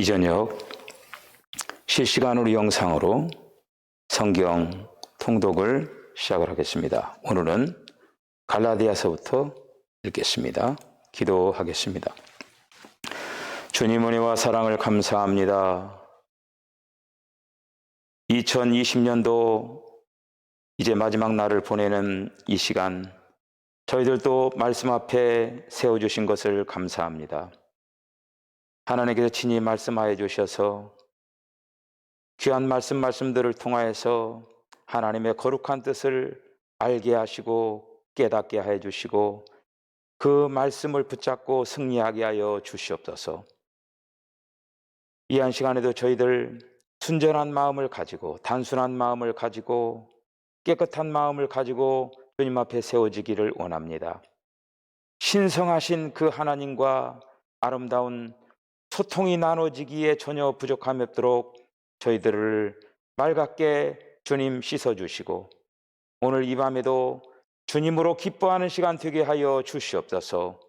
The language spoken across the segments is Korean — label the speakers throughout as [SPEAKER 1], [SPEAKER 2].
[SPEAKER 1] 저녁 실시간으로 영상으로 성경 통독을 시작을 하겠습니다. 오늘은 갈라디아서부터 읽겠습니다. 기도하겠습니다. 주님 은혜와 사랑을 감사합니다. 2020년도 이제 마지막 날을 보내는 이 시간, 저희들도 말씀 앞에 세워주신 것을 감사합니다. 하나님께서 친히 말씀하여 주셔서 귀한 말씀들을 통하여서 하나님의 거룩한 뜻을 알게 하시고 깨닫게 하여 주시고 그 말씀을 붙잡고 승리하게 하여 주시옵소서. 이 한 시간에도 저희들 순전한 마음을 가지고 단순한 마음을 가지고 깨끗한 마음을 가지고 주님 앞에 세워지기를 원합니다. 신성하신 그 하나님과 아름다운 소통이 나눠지기에 전혀 부족함이 없도록 저희들을 맑게 주님 씻어주시고 오늘 이 밤에도 주님으로 기뻐하는 시간 되게 하여 주시옵소서.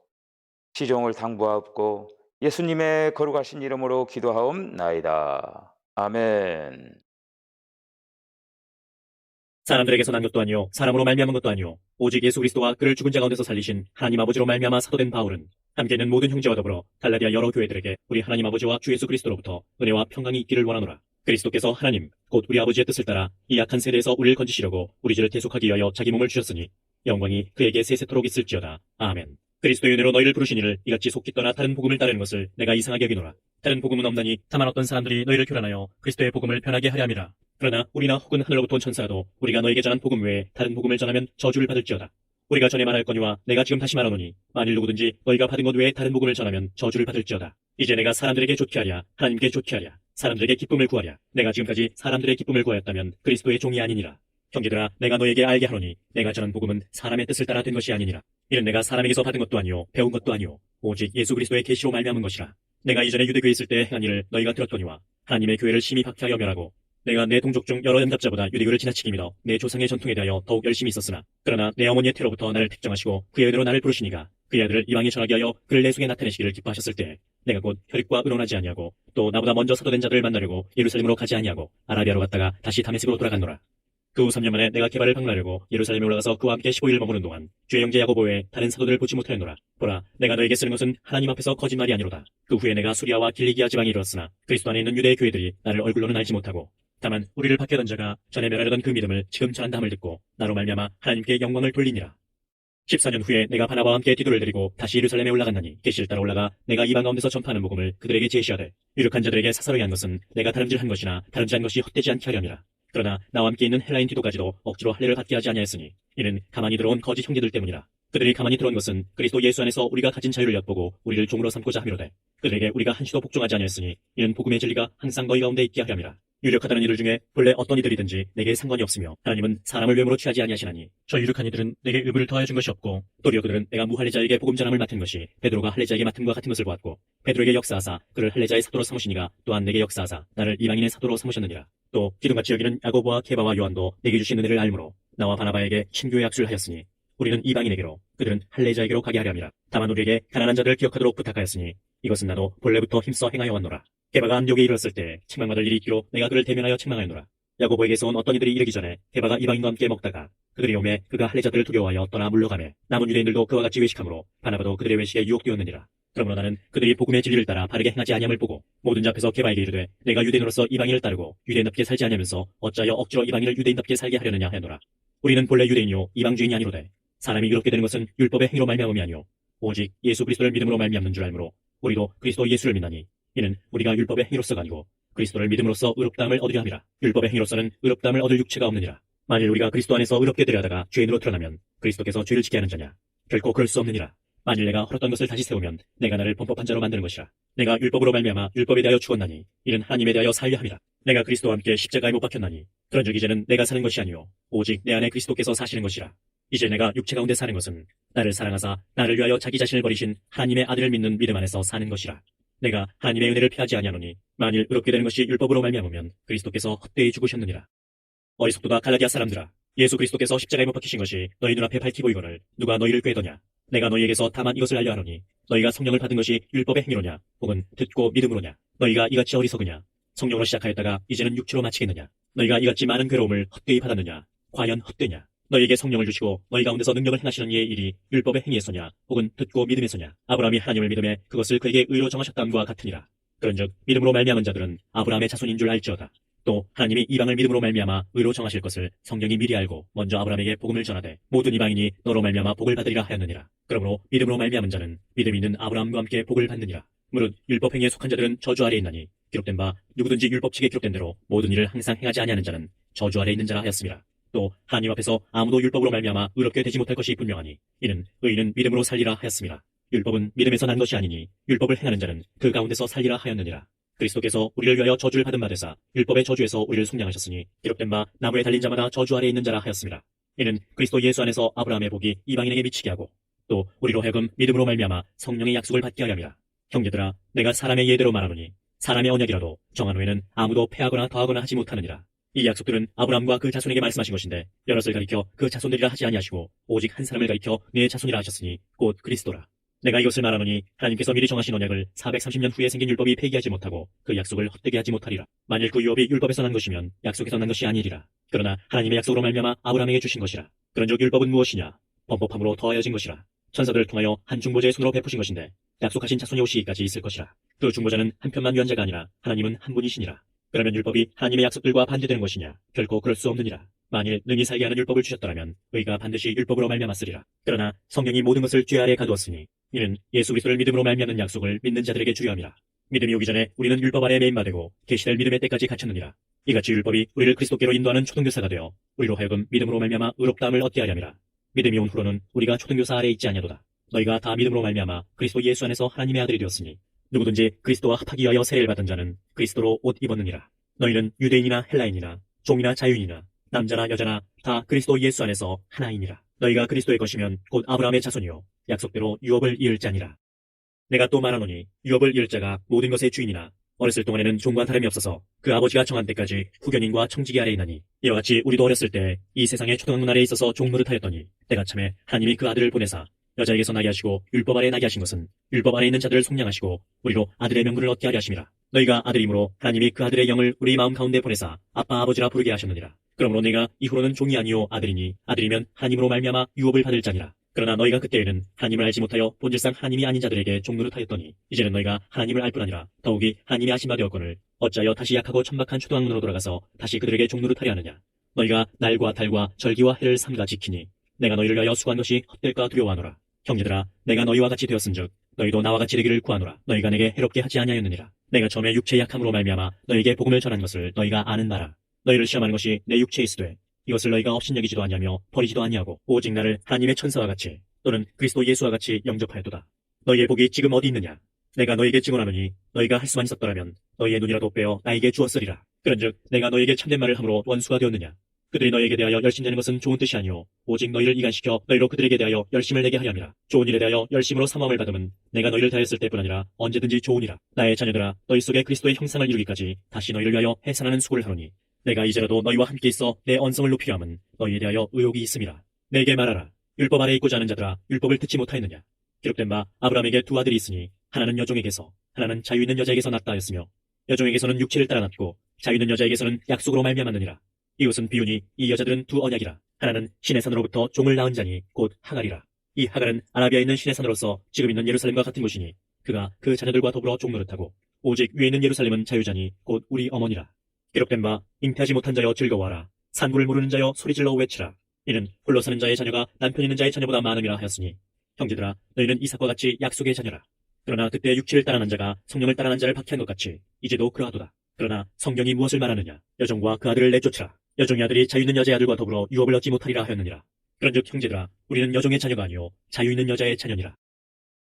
[SPEAKER 1] 시종을 당부하옵고 예수님의 거룩하신 이름으로 기도하옵나이다. 아멘.
[SPEAKER 2] 사람들에게서 난 것도 아니요 사람으로 말미암은 것도 아니요 오직 예수 그리스도와 그를 죽은 자 가운데서 살리신 하나님 아버지로 말미암아 사도된 바울은 함께 있는 모든 형제와 더불어 갈라디아 여러 교회들에게 우리 하나님 아버지와 주 예수 그리스도로부터 은혜와 평강이 있기를 원하노라. 그리스도께서 하나님 곧 우리 아버지의 뜻을 따라 이 악한 세대에서 우리를 건지시려고 우리 죄를 대속하기 위하여 자기 몸을 주셨으니 영광이 그에게 세세토록 있을지어다. 아멘. 그리스도의 은혜로 너희를 부르시니를 이같이 속기 떠나 다른 복음을 따르는 것을 내가 이상하게 여기노라. 다른 복음은 없나니 다만 어떤 사람들이 너희를 교란하여 그리스도의 복음을 편하게 하려 함이라. 그러나 우리나 혹은 하늘로부터 온 천사라도 우리가 너에게 전한 복음 외에 다른 복음을 전하면 저주를 받을지어다. 우리가 전에 말할거니와 내가 지금 다시 말하노니 만일 누구든지 너희가 받은 것 외에 다른 복음을 전하면 저주를 받을지어다. 이제 내가 사람들에게 좋게 하랴 하나님께 좋게 하랴 사람들에게 기쁨을 구하랴. 내가 지금까지 사람들의 기쁨을 구하였다면 그리스도의 종이 아니니라. 형제들아 내가 너에게 알게 하노니 내가 전한 복음은 사람의 뜻을 따라 된 것이 아니니라. 이는 내가 사람에게서 받은 것도 아니요 배운 것도 아니요 오직 예수 그리스도의 계시로 말미암은 것이라. 내가 이전에 유대교에 있을 때 행한 일을 너희가 들었거니와 하나님의 교회를 심히 박해하여 멸하고 내가 내 동족 중 여러 연답자보다 유대교를 지나치게 믿어 내 조상의 전통에 대하여 더욱 열심히 있었으나 그러나 내 어머니의 태로부터 나를 택정하시고 그의 은혜로 나를 부르시니가 그의 아들을 이방에 전하게 하여 그를 내 속에 나타내시기를 기뻐하셨을 때 내가 곧 혈육과 의논하지 아니하고 또 나보다 먼저 사도된 자들을 만나려고 예루살렘으로 가지 아니하고 아라비아로 갔다가 다시 다메섹으로 돌아갔노라. 그 후 3년 만에 내가 게바를 방문하려고 예루살렘에 올라가서 그와 함께 15일 머무는 동안 주의 형제 야고보 외에 다른 사도들을 보지 못하였노라. 보라 내가 너에게 쓰는 것은 하나님 앞에서 거짓말이 아니로다. 그 후에 내가 수리아와 길리기아 지방에 이르렀으나 그리스도 안에 있는 유대의 교회들이 나를 얼굴로는 알지 못하고 다만 우리를 박해하던 자가 전에 멸하려던 그 믿음을 지금 전한다함을 듣고 나로 말미암아 하나님께 영광을 돌리니라. 14년 후에 내가 바나바와 함께 디도를 데리고 다시 예루살렘에 올라갔나니 계시를 따라 올라가 내가 이방 가운데서 전파하는 복음을 그들에게 제시하되 유력한 자들에게 사사로이 한 것은 내가 다름질한 것이나 다름질한 것이 헛되지 않게 하려니라. 그러나 나와 함께 있는 헬라인 디도까지도 억지로 할례를 받게 하지 아니하였으니 이는 가만히 들어온 거짓 형제들 때문이라. 그들이 가만히 들어온 것은 그리스도 예수 안에서 우리가 가진 자유를 엿보고 우리를 종으로 삼고자 함이로되 그들에게 우리가 한시도 복종하지 아니하였으니 이는 복음의 진리가 항상 너희 가운데 있게 하려 함이라. 유력하다는 이들 중에 본래 어떤 이들이든지 내게 상관이 없으며 하나님은 사람을 외모로 취하지 아니하시나니 저 유력한 이들은 내게 의무를 더하여 준 것이 없고 도리어 그들은 내가 무할례자에게 복음 전함을 맡은 것이 베드로가 할례자에게 맡음과 같은 것을 보았고 베드로에게 역사하사 그를 할례자의 사도로 삼으시니가 또한 내게 역사하사 나를 이방인의 사도로 삼으셨느니라. 또 기둥같이 여기는 야고보와 게바와 요한도 내게 주신 은혜를 알므로 나와 바나바에게 신교의 약수를 하였으니 우리는 이방인에게로 그들은 할례자에게로 가게 하려 함이라. 다만 우리에게 가난한 자들을 기억하도록 부탁하였으니 이것은 나도 본래부터 힘써 행하여 왔노라. 게바가 안디옥에 이르렀을 때 책망받을 일이 있기로 내가 그를 대면하여 책망하였노라. 야고보에게서 온 어떤 이들이 이르기 전에 게바가 이방인과 함께 먹다가 그들이 오매 그가 할례자들을 두려워하여 떠나 물러가매 남은 유대인들도 그와 같이 외식함으로 바나바도 그들의 외식에 유혹되었느니라. 그러므로 나는 그들이 복음의 진리를 따라 바르게 행하지 아니함을 보고 모든 자 앞에서 게바에게 이르되 내가 유대인으로서 이방인을 따르고 유대인답게 살지 아니하면서 어찌하여 억지로 이방인을 유대인답게 살게 하려느냐 하였노라. 우리는 본래 유대인이요 이방주인이 아니로되 사람이 의롭게 되는 것은 율법의 행위로 말미암음이 아니요 오직 예수 그리스도를 믿음으로 말미암는 줄 알므로 우리도 그리스도 예수를 믿나니 이는 우리가 율법의 행위로서가 아니고 그리스도를 믿음으로써 의롭다함을 얻으려 함이라. 율법의 행위로서는 의롭다함을 얻을 육체가 없느니라. 만일 우리가 그리스도 안에서 의롭게 되려 하다가 죄인으로 드러나면 그리스도께서 죄를 지게 하는 자냐? 결코 그럴 수 없느니라. 만일 내가 헐었던 것을 다시 세우면 내가 나를 범법한 자로 만드는 것이라. 내가 율법으로 말미암아 율법에 대하여 죽었나니 이는 하나님에 대하여 살려 함이라. 내가 그리스도와 함께 십자가에 못 박혔나니 그런즉 이제는 내가 사는 것이 아니요 오직 내 안에 그리스도께서 사시는 것이라. 이제 내가 육체 가운데 사는 것은 나를 사랑하사 나를 위하여 자기 자신을 버리신 하나님의 아들을 믿는 믿음 안에서 사는 것이라. 내가 하나님의 은혜를 피하지 아니하노니 만일 의롭게 되는 것이 율법으로 말미암으면 그리스도께서 헛되이 죽으셨느니라. 어리석도다 갈라디아 사람들아, 예수 그리스도께서 십자가에 못 박히신 것이 너희 눈앞에 밝히 보이거늘 누가 너희를 꾀더냐? 내가 너희에게서 다만 이것을 알려 하노니 너희가 성령을 받은 것이 율법의 행위로냐 혹은 듣고 믿음으로냐? 너희가 이같이 어리석으냐? 성령으로 시작하였다가 이제는 육체로 마치겠느냐? 너희가 이같이 많은 괴로움을 헛되이 받았느냐? 과연 헛되냐? 너희에게 성령을 주시고 너희 가운데서 능력을 행하시는 이의 일이 율법의 행위에서냐? 혹은 듣고 믿음에서냐? 아브라함이 하나님을 믿음에 그것을 그에게 의로 정하셨다함과 같으니라. 그런즉 믿음으로 말미암은 자들은 아브라함의 자손인 줄 알지어다. 또 하나님이 이방을 믿음으로 말미암아 의로 정하실 것을 성령이 미리 알고 먼저 아브라함에게 복음을 전하되 모든 이방인이 너로 말미암아 복을 받으리라 하였느니라. 그러므로 믿음으로 말미암은 자는 믿음이 있는 아브라함과 함께 복을 받느니라. 무릇 율법 행위에 속한 자들은 저주 아래 있나니 기록된 바 누구든지 율법책에 기록된 대로 모든 일을 항상 행하지 아니하는 자는 저주 아래 있는 자라 하였습니다. 또 하나님 앞에서 아무도 율법으로 말미암아 의롭게 되지 못할 것이 분명하니 이는 의인은 믿음으로 살리라 하였습니다. 율법은 믿음에서 난 것이 아니니 율법을 행하는 자는 그 가운데서 살리라 하였느니라. 그리스도께서 우리를 위하여 저주를 받은 바 되사 율법의 저주에서 우리를 속량하셨으니 기록된 바 나무에 달린 자마다 저주 아래 있는 자라 하였습니다. 이는 그리스도 예수 안에서 아브라함의 복이 이방인에게 미치게 하고 또 우리로 하여금 믿음으로 말미암아 성령의 약속을 받게 하려 함이라. 형제들아 내가 사람의 예대로 말하노니 사람의 언약이라도 정한 후에는 아무도 패하거나 더하거나 하지 못하느니라. 이 약속들은 아브라함과 그 자손에게 말씀하신 것인데 여럿을 가리켜 그 자손들이라 하지 아니하시고 오직 한 사람을 가리켜 네 자손이라 하셨으니 곧 그리스도라. 내가 이것을 말하노니 하나님께서 미리 정하신 언약을 430년 후에 생긴 율법이 폐기하지 못하고 그 약속을 헛되게 하지 못하리라. 만일 그 유업이 율법에서 난 것이면 약속에서 난 것이 아니리라. 그러나 하나님의 약속으로 말미암아 아브라함에게 주신 것이라. 그런즉 율법은 무엇이냐? 범법함으로 더하여진 것이라. 천사들을 통하여 한 중보자의 손으로 베푸신 것인데 약속하신 자손이 오시기까지 있을 것이라. 그 중보자는 한 편만 위한 자가 아니라 하나님은 한 분이시니라. 그러면 율법이 하나님의 약속들과 반대되는 것이냐? 결코 그럴 수 없느니라. 만일 능히 살게 하는 율법을 주셨더라면 의가 반드시 율법으로 말미암았으리라. 그러나 성경이 모든 것을 죄 아래 가두었으니 이는 예수 그리스도를 믿음으로 말미암는 약속을 믿는 자들에게 주려 함이라. 믿음이 오기 전에 우리는 율법 아래 매임받고 계시될 믿음의 때까지 갇혔느니라. 이같이 율법이 우리를 그리스도께로 인도하는 초등교사가 되어 우리로 하여금 믿음으로 말미암아 의롭다함을 얻게 하려 함이라. 믿음이 온 후로는 우리가 초등교사 아래 있지 아니하도다. 너희가 다 믿음으로 말미암아 그리스도 예수 안에서 하나님의 아들이 되었으니 누구든지 그리스도와 합하기 위하여 세례를 받은 자는 그리스도로 옷 입었느니라. 너희는 유대인이나 헬라인이나 종이나 자유인이나 남자나 여자나 다 그리스도 예수 안에서 하나이니라. 너희가 그리스도의 것이면 곧 아브라함의 자손이요 약속대로 유업을 이을 자니라. 내가 또 말하노니 유업을 이을 자가 모든 것의 주인이나 어렸을 동안에는 종과 다름이 없어서 그 아버지가 정한 때까지 후견인과 청지기 아래 있나니 이와 같이 우리도 어렸을 때 이 세상의 초등학문 아래에 있어서 종 노릇하였더니 때가 참에 하나님이 그 아들을 보내사 여자에게서 나게 하시고 율법 아래 나게 하신 것은 율법 아래 있는 자들을 속량하시고 우리로 아들의 명분을 얻게 하려 하심이라. 너희가 아들이므로 하나님이 그 아들의 영을 우리 마음 가운데 보내사 아빠 아버지라 부르게 하셨느니라. 그러므로 내가 이후로는 종이 아니요 아들이니 아들이면 하나님으로 말미암아 유업을 받을 자니라. 그러나 너희가 그때에는 하나님을 알지 못하여 본질상 하나님이 아닌 자들에게 종노릇하였더니 이제는 너희가 하나님을 알 뿐 아니라 더욱이 하나님이 아신 바 되었거늘 어찌하여 다시 약하고 천박한 초등학문으로 돌아가서 다시 그들에게 종노릇하려 하느냐. 너희가 날과 달과 절기와 해를 삼가 지키니 내가 너희를 위하여 수고한 것이 헛될까 두려워하노라. 형제들아 내가 너희와 같이 되었은즉 너희도 나와 같이 되기를 구하노라. 너희가 내게 해롭게 하지 아니하였느니라. 내가 처음에 육체의 약함으로 말미암아 너희에게 복음을 전한 것을 너희가 아는 바라. 너희를 시험하는 것이 내 육체에 있으되 이것을 너희가 업신여기지도 아니하며 버리지도 아니하고 오직 나를 하나님의 천사와 같이 또는 그리스도 예수와 같이 영접하였도다. 너희의 복이 지금 어디 있느냐? 내가 너희에게 증언하노니 너희가 할 수만 있었더라면 너희의 눈이라도 빼어 나에게 주었으리라. 그런즉 내가 너희에게 참된 말을 함으로 원수가 되었느냐? 그들이 너희에게 대하여 열심내는 것은 좋은 뜻이 아니오 오직 너희를 이간시켜 너희로 그들에게 대하여 열심을 내게 하려 함이라. 좋은 일에 대하여 열심으로 사모함을 받음은 내가 너희를 다했을 때뿐 아니라 언제든지 좋으니라. 나의 자녀들아 너희 속에 그리스도의 형상을 이루기까지 다시 너희를 위하여 해산하는 수고를 하노니 내가 이제라도 너희와 함께 있어 내 언성을 높이려 함은 너희에 대하여 의욕이 있음이라. 내게 말하라. 율법 아래 있고자 하는 자들아 율법을 듣지 못하였느냐. 기록된 바 아브라함에게 두 아들이 있으니 하나는 여종에게서 하나는 자유 있는 여자에게서 낳다 하였으며 여종에게서는 육체를 따라 낳고 자유 있는 여자에게서는 약속으로 말미암았느니라. 이것은 비유니 이 여자들은 두 언약이라. 하나는 신의 산으로부터 종을 낳은 자니 곧 하갈이라. 이 하갈은 아라비아에 있는 신의 산으로서 지금 있는 예루살렘과 같은 곳이니 그가 그 자녀들과 더불어 종노릇하고 오직 위에 있는 예루살렘은 자유자니 곧 우리 어머니라. 기록된 바 잉태하지 못한 자여 즐거워하라. 산구를 모르는 자여 소리질러 외치라. 이는 홀로 사는 자의 자녀가 남편 있는 자의 자녀보다 많음이라 하였으니 형제들아 너희는 이삭과 같이 약속의 자녀라. 그러나 그때 육체를 따라 난 자가 성령을 따라 난 자를 박해한 것 같이 이제도 그러하도다. 그러나 성경이 무엇을 말하느냐. 여종과 그 아들을 내쫓으라. 여종의 아들이 자유 있는 여자의 아들과 더불어 유업을 얻지 못하리라 하였느니라. 그런즉 형제들아 우리는 여종의 자녀가 아니요 자유 있는 여자의 자녀니라.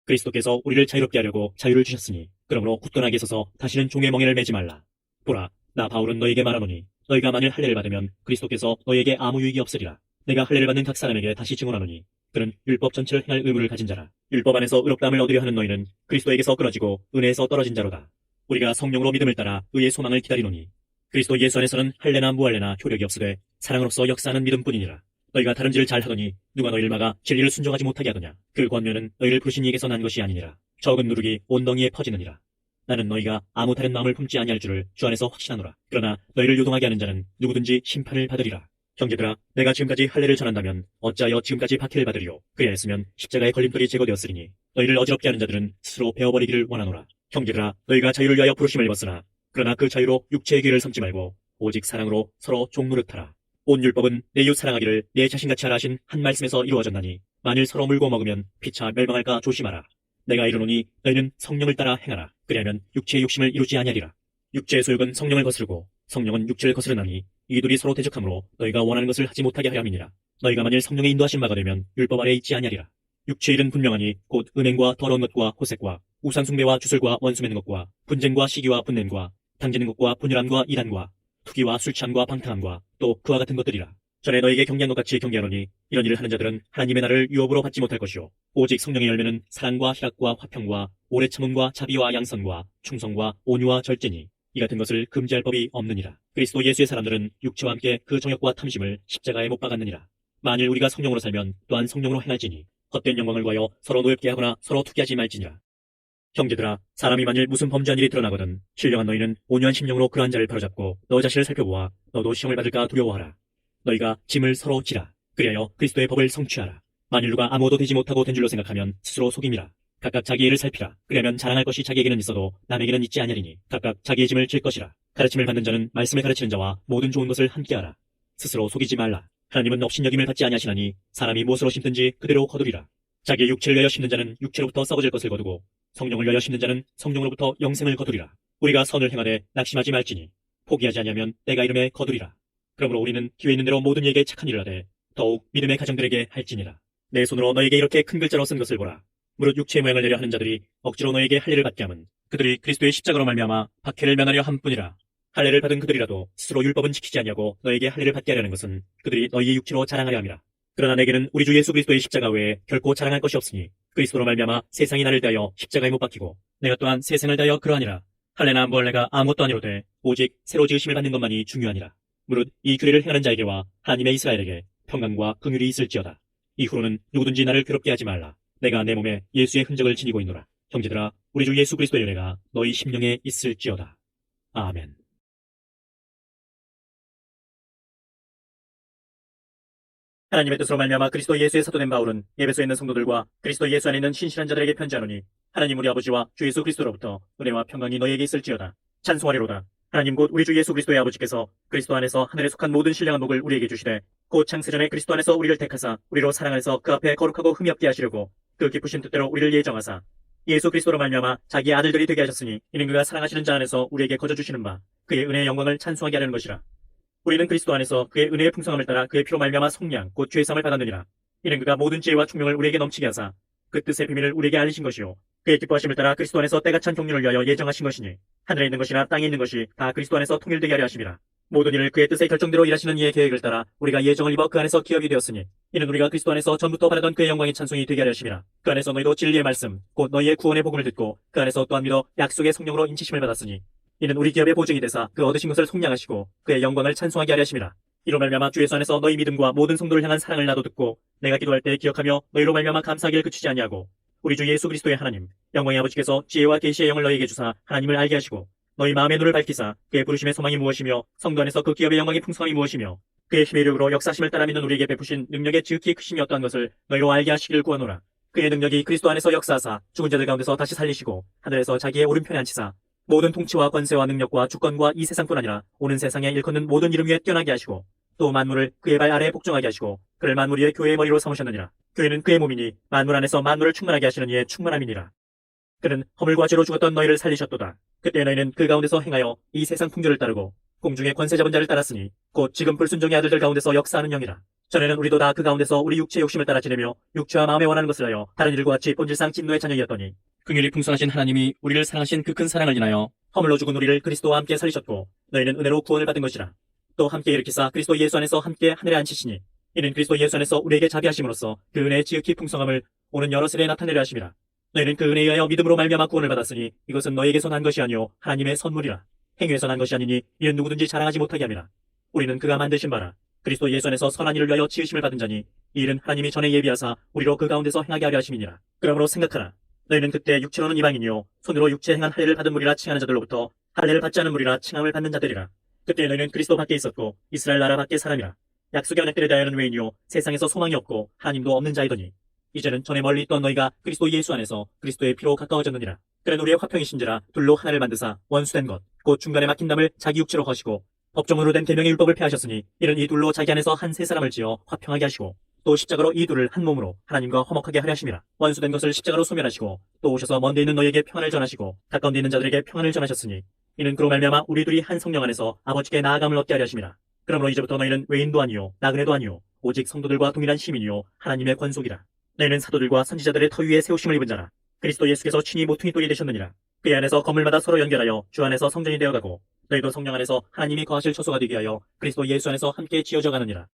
[SPEAKER 2] 그리스도께서 우리를 자유롭게 하려고 자유를 주셨으니 그러므로 굳건하게 서서 다시는 종의 멍에를 매지 말라. 보라 나 바울은 너희에게 말하노니 너희가 만일 할례를 받으면 그리스도께서 너희에게 아무 유익이 없으리라. 내가 할례를 받는 각 사람에게 다시 증언하노니 그는 율법 전체를 행할 의무를 가진 자라. 율법 안에서 의롭다함을 얻으려 하는 너희는 그리스도에게서 끊어지고 은혜에서 떨어진 자로다. 우리가 성령으로 믿음을 따라 의의 소망을 기다리노니 그리스도 예수 안에서는 할례나 무할례나 효력이 없으되 사랑으로서 역사하는 믿음뿐이니라. 너희가 다름질을 잘하더니 누가 너희를 막아 진리를 순종하지 못하게 하더냐. 그 권면은 너희를 부르신 이에게서 난 것이 아니니라. 적은 누룩이 온 덩이에 퍼지느니라. 나는 너희가 아무 다른 마음을 품지 아니할 줄을 주 안에서 확신하노라. 그러나 너희를 요동하게 하는 자는 누구든지 심판을 받으리라. 형제들아, 내가 지금까지 할례를 전한다면 어찌하여 지금까지 박해를 받으리요? 그리하였으면 십자가의 걸림돌이 제거되었으리니 너희를 어지럽게 하는 자들은 스스로 베어버리기를 원하노라. 형제들아, 너희가 자유를 위하여 부르심을 입었으나 그러나 그 자유로 육체의 기회를 삼지 말고 오직 사랑으로 서로 종노릇하라. 온 율법은 내 이웃 사랑하기를 내 자신같이 하라 하신 한 말씀에서 이루어졌나니 만일 서로 물고 먹으면 피차 멸망할까 조심하라. 내가 이르노니 너희는 성령을 따라 행하라. 그리하면 육체의 욕심을 이루지 아니하리라. 육체의 소욕은 성령을 거스르고 성령은 육체를 거스르나니 이 둘이 서로 대적하므로 너희가 원하는 것을 하지 못하게 하려 함이니라. 너희가 만일 성령의 인도하신 바가 되면 율법 아래 있지 아니하리라. 육체의 일은 분명하니 곧 음행과 더러운 것과 호색과 우상숭배와 주술과 원수 맺는 것과 분쟁과 시기와 분냄과 당지는 것과 분열함과 이단과 투기와 술취함과 방탕함과 또 그와 같은 것들이라. 전에 너에게 경계한 것 같이 경계하노니 이런 일을 하는 자들은 하나님의 나라를 유업으로 받지 못할 것이요 오직 성령의 열매는 사랑과 희락과 화평과 오래 참음과 자비와 양선과 충성과 온유와 절제니 이 같은 것을 금지할 법이 없느니라. 그리스도 예수의 사람들은 육체와 함께 그 정욕과 탐심을 십자가에 못 박았느니라. 만일 우리가 성령으로 살면 또한 성령으로 행할지니 헛된 영광을 구하여 서로 노엽게 하거나 서로 투기하지 말지니라. 형제들아, 사람이 만일 무슨 범죄한 일이 드러나거든 신령한 너희는 온유한 심령으로 그러한 자를 바로잡고 너 자신을 살펴보아 너도 시험을 받을까 두려워하라. 너희가 짐을 서로 지라. 그리하여 그리스도의 법을 성취하라. 만일 누가 아무것도 되지 못하고 된 줄로 생각하면 스스로 속임이라. 각각 자기 일을 살피라. 그러면 자랑할 것이 자기에게는 있어도 남에게는 있지 아니하리니 각각 자기의 짐을 질 것이라. 가르침을 받는 자는 말씀을 가르치는 자와 모든 좋은 것을 함께하라. 스스로 속이지 말라. 하나님은 업신여김을 받지 아니하시나니 사람이 무엇으로 심든지 그대로 거두리라. 자기의 육체를 위하여 심는 자는 육체로부터 썩어질 것을 거두고 성령을 위하여 심는 자는 성령으로부터 영생을 거두리라. 우리가 선을 행하되 낙심하지 말지니 포기하지 아니하면 내가 이름에 거두리라. 그러므로 우리는 기회 있는 대로 모든 이에게 착한 일을 하되 더욱 믿음의 가정들에게 할지니라. 내 손으로 너에게 이렇게 큰 글자로 쓴 것을 보라. 무릇 육체의 모양을 내려 하는 자들이 억지로 너에게 할례를 받게 함은 그들이 그리스도의 십자가로 말미암아 박해를 면하려 함뿐이라. 할례를 받은 그들이라도 스스로 율법은 지키지 아니하고 너에게 할례를 받게 하려는 것은 그들이 너희의 육체로 자랑하려 함이라. 그러나 내게는 우리 주 예수 그리스도의 십자가 외에 결코 자랑할 것이 없으니 그리스도로 말미암아 세상이 나를 대하여 십자가에 못 박히고 내가 또한 세상을 대하여 그러하니라. 할례나 무할례가 아무것도 아니로되 오직 새로 지으심을 받는 것만이 중요하니라. 무릇 이 규례를 행하는 자에게와 하나님의 이스라엘에게 평강과 긍휼이 있을지어다. 이후로는 누구든지 나를 괴롭게 하지 말라. 내가 내 몸에 예수의 흔적을 지니고 있노라. 형제들아, 우리 주 예수 그리스도의 은혜가 너희 심령에 있을지어다. 아멘. 하나님의 뜻으로 말미암아 그리스도 예수의 사도된 바울은 에베소에 있는 성도들과 그리스도 예수 안에 있는 신실한 자들에게 편지하노니 하나님 우리 아버지와 주 예수 그리스도로부터 은혜와 평강이 너희에게 있을지어다. 찬송하리로다. 하나님 곧 우리 주 예수 그리스도의 아버지께서 그리스도 안에서 하늘에 속한 모든 신령한 복을 우리에게 주시되 곧 창세전에 그리스도 안에서 우리를 택하사 우리로 사랑 안에서 그 앞에 거룩하고 흠이 없게 하시려고 그 기쁘신 뜻대로 우리를 예정하사 예수 그리스도로 말미암아 자기의 아들들이 되게 하셨으니 이는 그가 사랑하시는 자 안에서 우리에게 거저 주시는 바 그의 은혜의 영광을 찬송하게 하려는 것이라. 우리는 그리스도 안에서 그의 은혜의 풍성함을 따라 그의 피로 말미암아 속량 곧 죄 사함을 받았느니라. 이는 그가 모든 지혜와 총명을 우리에게 넘치게 하사 그 뜻의 비밀을 우리에게 알리신 것이요 그의 기뻐하심을 따라 그리스도 안에서 때가 찬 경륜을 위하여 예정하신 것이니 하늘에 있는 것이나 땅에 있는 것이 다 그리스도 안에서 통일되게 하려 하심이라. 모든 일을 그의 뜻의 결정대로 일하시는 이의 계획을 따라 우리가 예정을 입어 그 안에서 기업이 되었으니 이는 우리가 그리스도 안에서 전부터 바라던 그의 영광의 찬송이 되게 하려 하심이라. 그 안에서 너희도 진리의 말씀 곧 너희의 구원의 복음을 듣고 그 안에서 또한 믿어 약속의 성령으로 인치심을 받았으니 이는 우리 기업의 보증이 되사 그 얻으신 것을 속량하시고 그의 영광을 찬송하게 하려 하심이라. 이로 말미암아 주 예수 안에서 너희 믿음과 모든 성도를 향한 사랑을 나도 듣고 내가 기도할 때 기억하며 너희로 말미암아 감사하기를 그치지 아니하고 우리 주 예수 그리스도의 하나님 영광의 아버지께서 지혜와 계시의 영을 너희에게 주사 하나님을 알게 하시고 너희 마음의 눈을 밝히사 그의 부르심의 소망이 무엇이며 성도 안에서 그 기업의 영광의 풍성함이 무엇이며 그의 힘의 이력으로 역사심을 따라 믿는 우리에게 베푸신 능력의 지극히 크심이 어떠한 것을 너희로 알게 하시기를 구하노라. 그의 능력이 그리스도 안에서 역사하사 죽은 자들 가운데서 다시 살리시고 하늘에서 자기의 오른편에 앉히사 모든 통치와 권세와 능력과 주권과 이 세상뿐 아니라 오는 세상에 일컫는 모든 이름 위에 뛰어나게 하시고 또 만물을 그의 발 아래에 복종하게 하시고 그를 만물 위의 교회의 머리로 삼으셨느니라. 교회는 그의 몸이니 만물 안에서 만물을 충만하게 하시는 이의 충만함이니라. 그는 허물과 죄로 죽었던 너희를 살리셨도다. 그때 너희는 그 가운데서 행하여 이 세상 풍조를 따르고 공중의 권세 잡은 자를 따랐으니 곧 지금 불순종의 아들들 가운데서 역사하는 영이라. 전에는 우리도 다 그 가운데서 우리 육체의 욕심을 따라 지내며 육체와 마음에 원하는 것을 하여 다른 일과 같이 본질상 진노의 자녀이었더니 긍휼이 풍성하신 하나님이 우리를 사랑하신 그 큰 사랑을 인하여 허물로 죽은 우리를 그리스도와 함께 살리셨고 너희는 은혜로 구원을 받은 것이라. 또 함께 일으키사 그리스도 예수 안에서 함께 하늘에 앉히시니 이는 그리스도 예수 안에서 우리에게 자비하심으로써 그 은혜의 지극히 풍성함을 오는 여러 세대에 나타내려 하심이라. 너희는 그 은혜에 의하여 믿음으로 말미암아 구원을 받았으니 이것은 너희에게서 난 것이 아니요 하나님의 선물이라. 행위에서 난 것이 아니니 이는 누구든지 자랑하지 못하게 함이라. 우리는 그가 만드신 바라 그리스도 예수 안에서 선한 일을 위하여 지으심을 받은 자니 이 일은 하나님이 전에 예비하사 우리로 그 가운데서 행하게 하려 하심이니라. 그러므로 생각하라. 너희는 그때 육체로는 이방인이요 손으로 육체 행한 할례를 받은 무리라 칭하는 자들로부터 할례를 받지 않은 무리라 칭함을 받는 자들이라. 그때 너희는 그리스도 밖에 있었고 이스라엘 나라 밖에 사람이라. 약속의 언약들에 대하여는 외인이요 세상에서 소망이 없고 하나님도 없는 자이더니 이제는 전에 멀리 있던 너희가 그리스도 예수 안에서 그리스도의 피로 가까워졌느니라. 그는 우리의 화평이신지라 둘로 하나를 만드사 원수된 것 곧 중간에 막힌 담을 자기 육체로 허시고 법정으로 된 계명의 율법을 폐하셨으니 이는 이 둘로 자기 안에서 한 세 사람을 지어 화평하게 하시고 또 십자가로 이 둘을 한 몸으로 하나님과 화목하게 하려 하심이라. 원수된 것을 십자가로 소멸하시고 또 오셔서 먼데 있는 너희에게 평안을 전하시고 가까운 데 있는 자들에게 평안을 전하셨으니 이는 그로 말미암아 우리 둘이 한 성령 안에서 아버지께 나아감을 얻게 하려 하심이라. 그러므로 이제부터 너희는 외인도 아니요 나그네도 아니요 오직 성도들과 동일한 시민이요 하나님의 권속이라. 너희는 사도들과 선지자들의 터 위에 세우심을 입은 자라. 그리스도 예수께서 친히 모퉁이 돌이 되셨느니라. 그 안에서 건물마다 서로 연결하여 주 안에서 성전이 되어가고 너희도 성령 안에서 하나님이 거하실 처소가 되게 하여 그리스도 예수 안에서 함께 지어져 가느니라.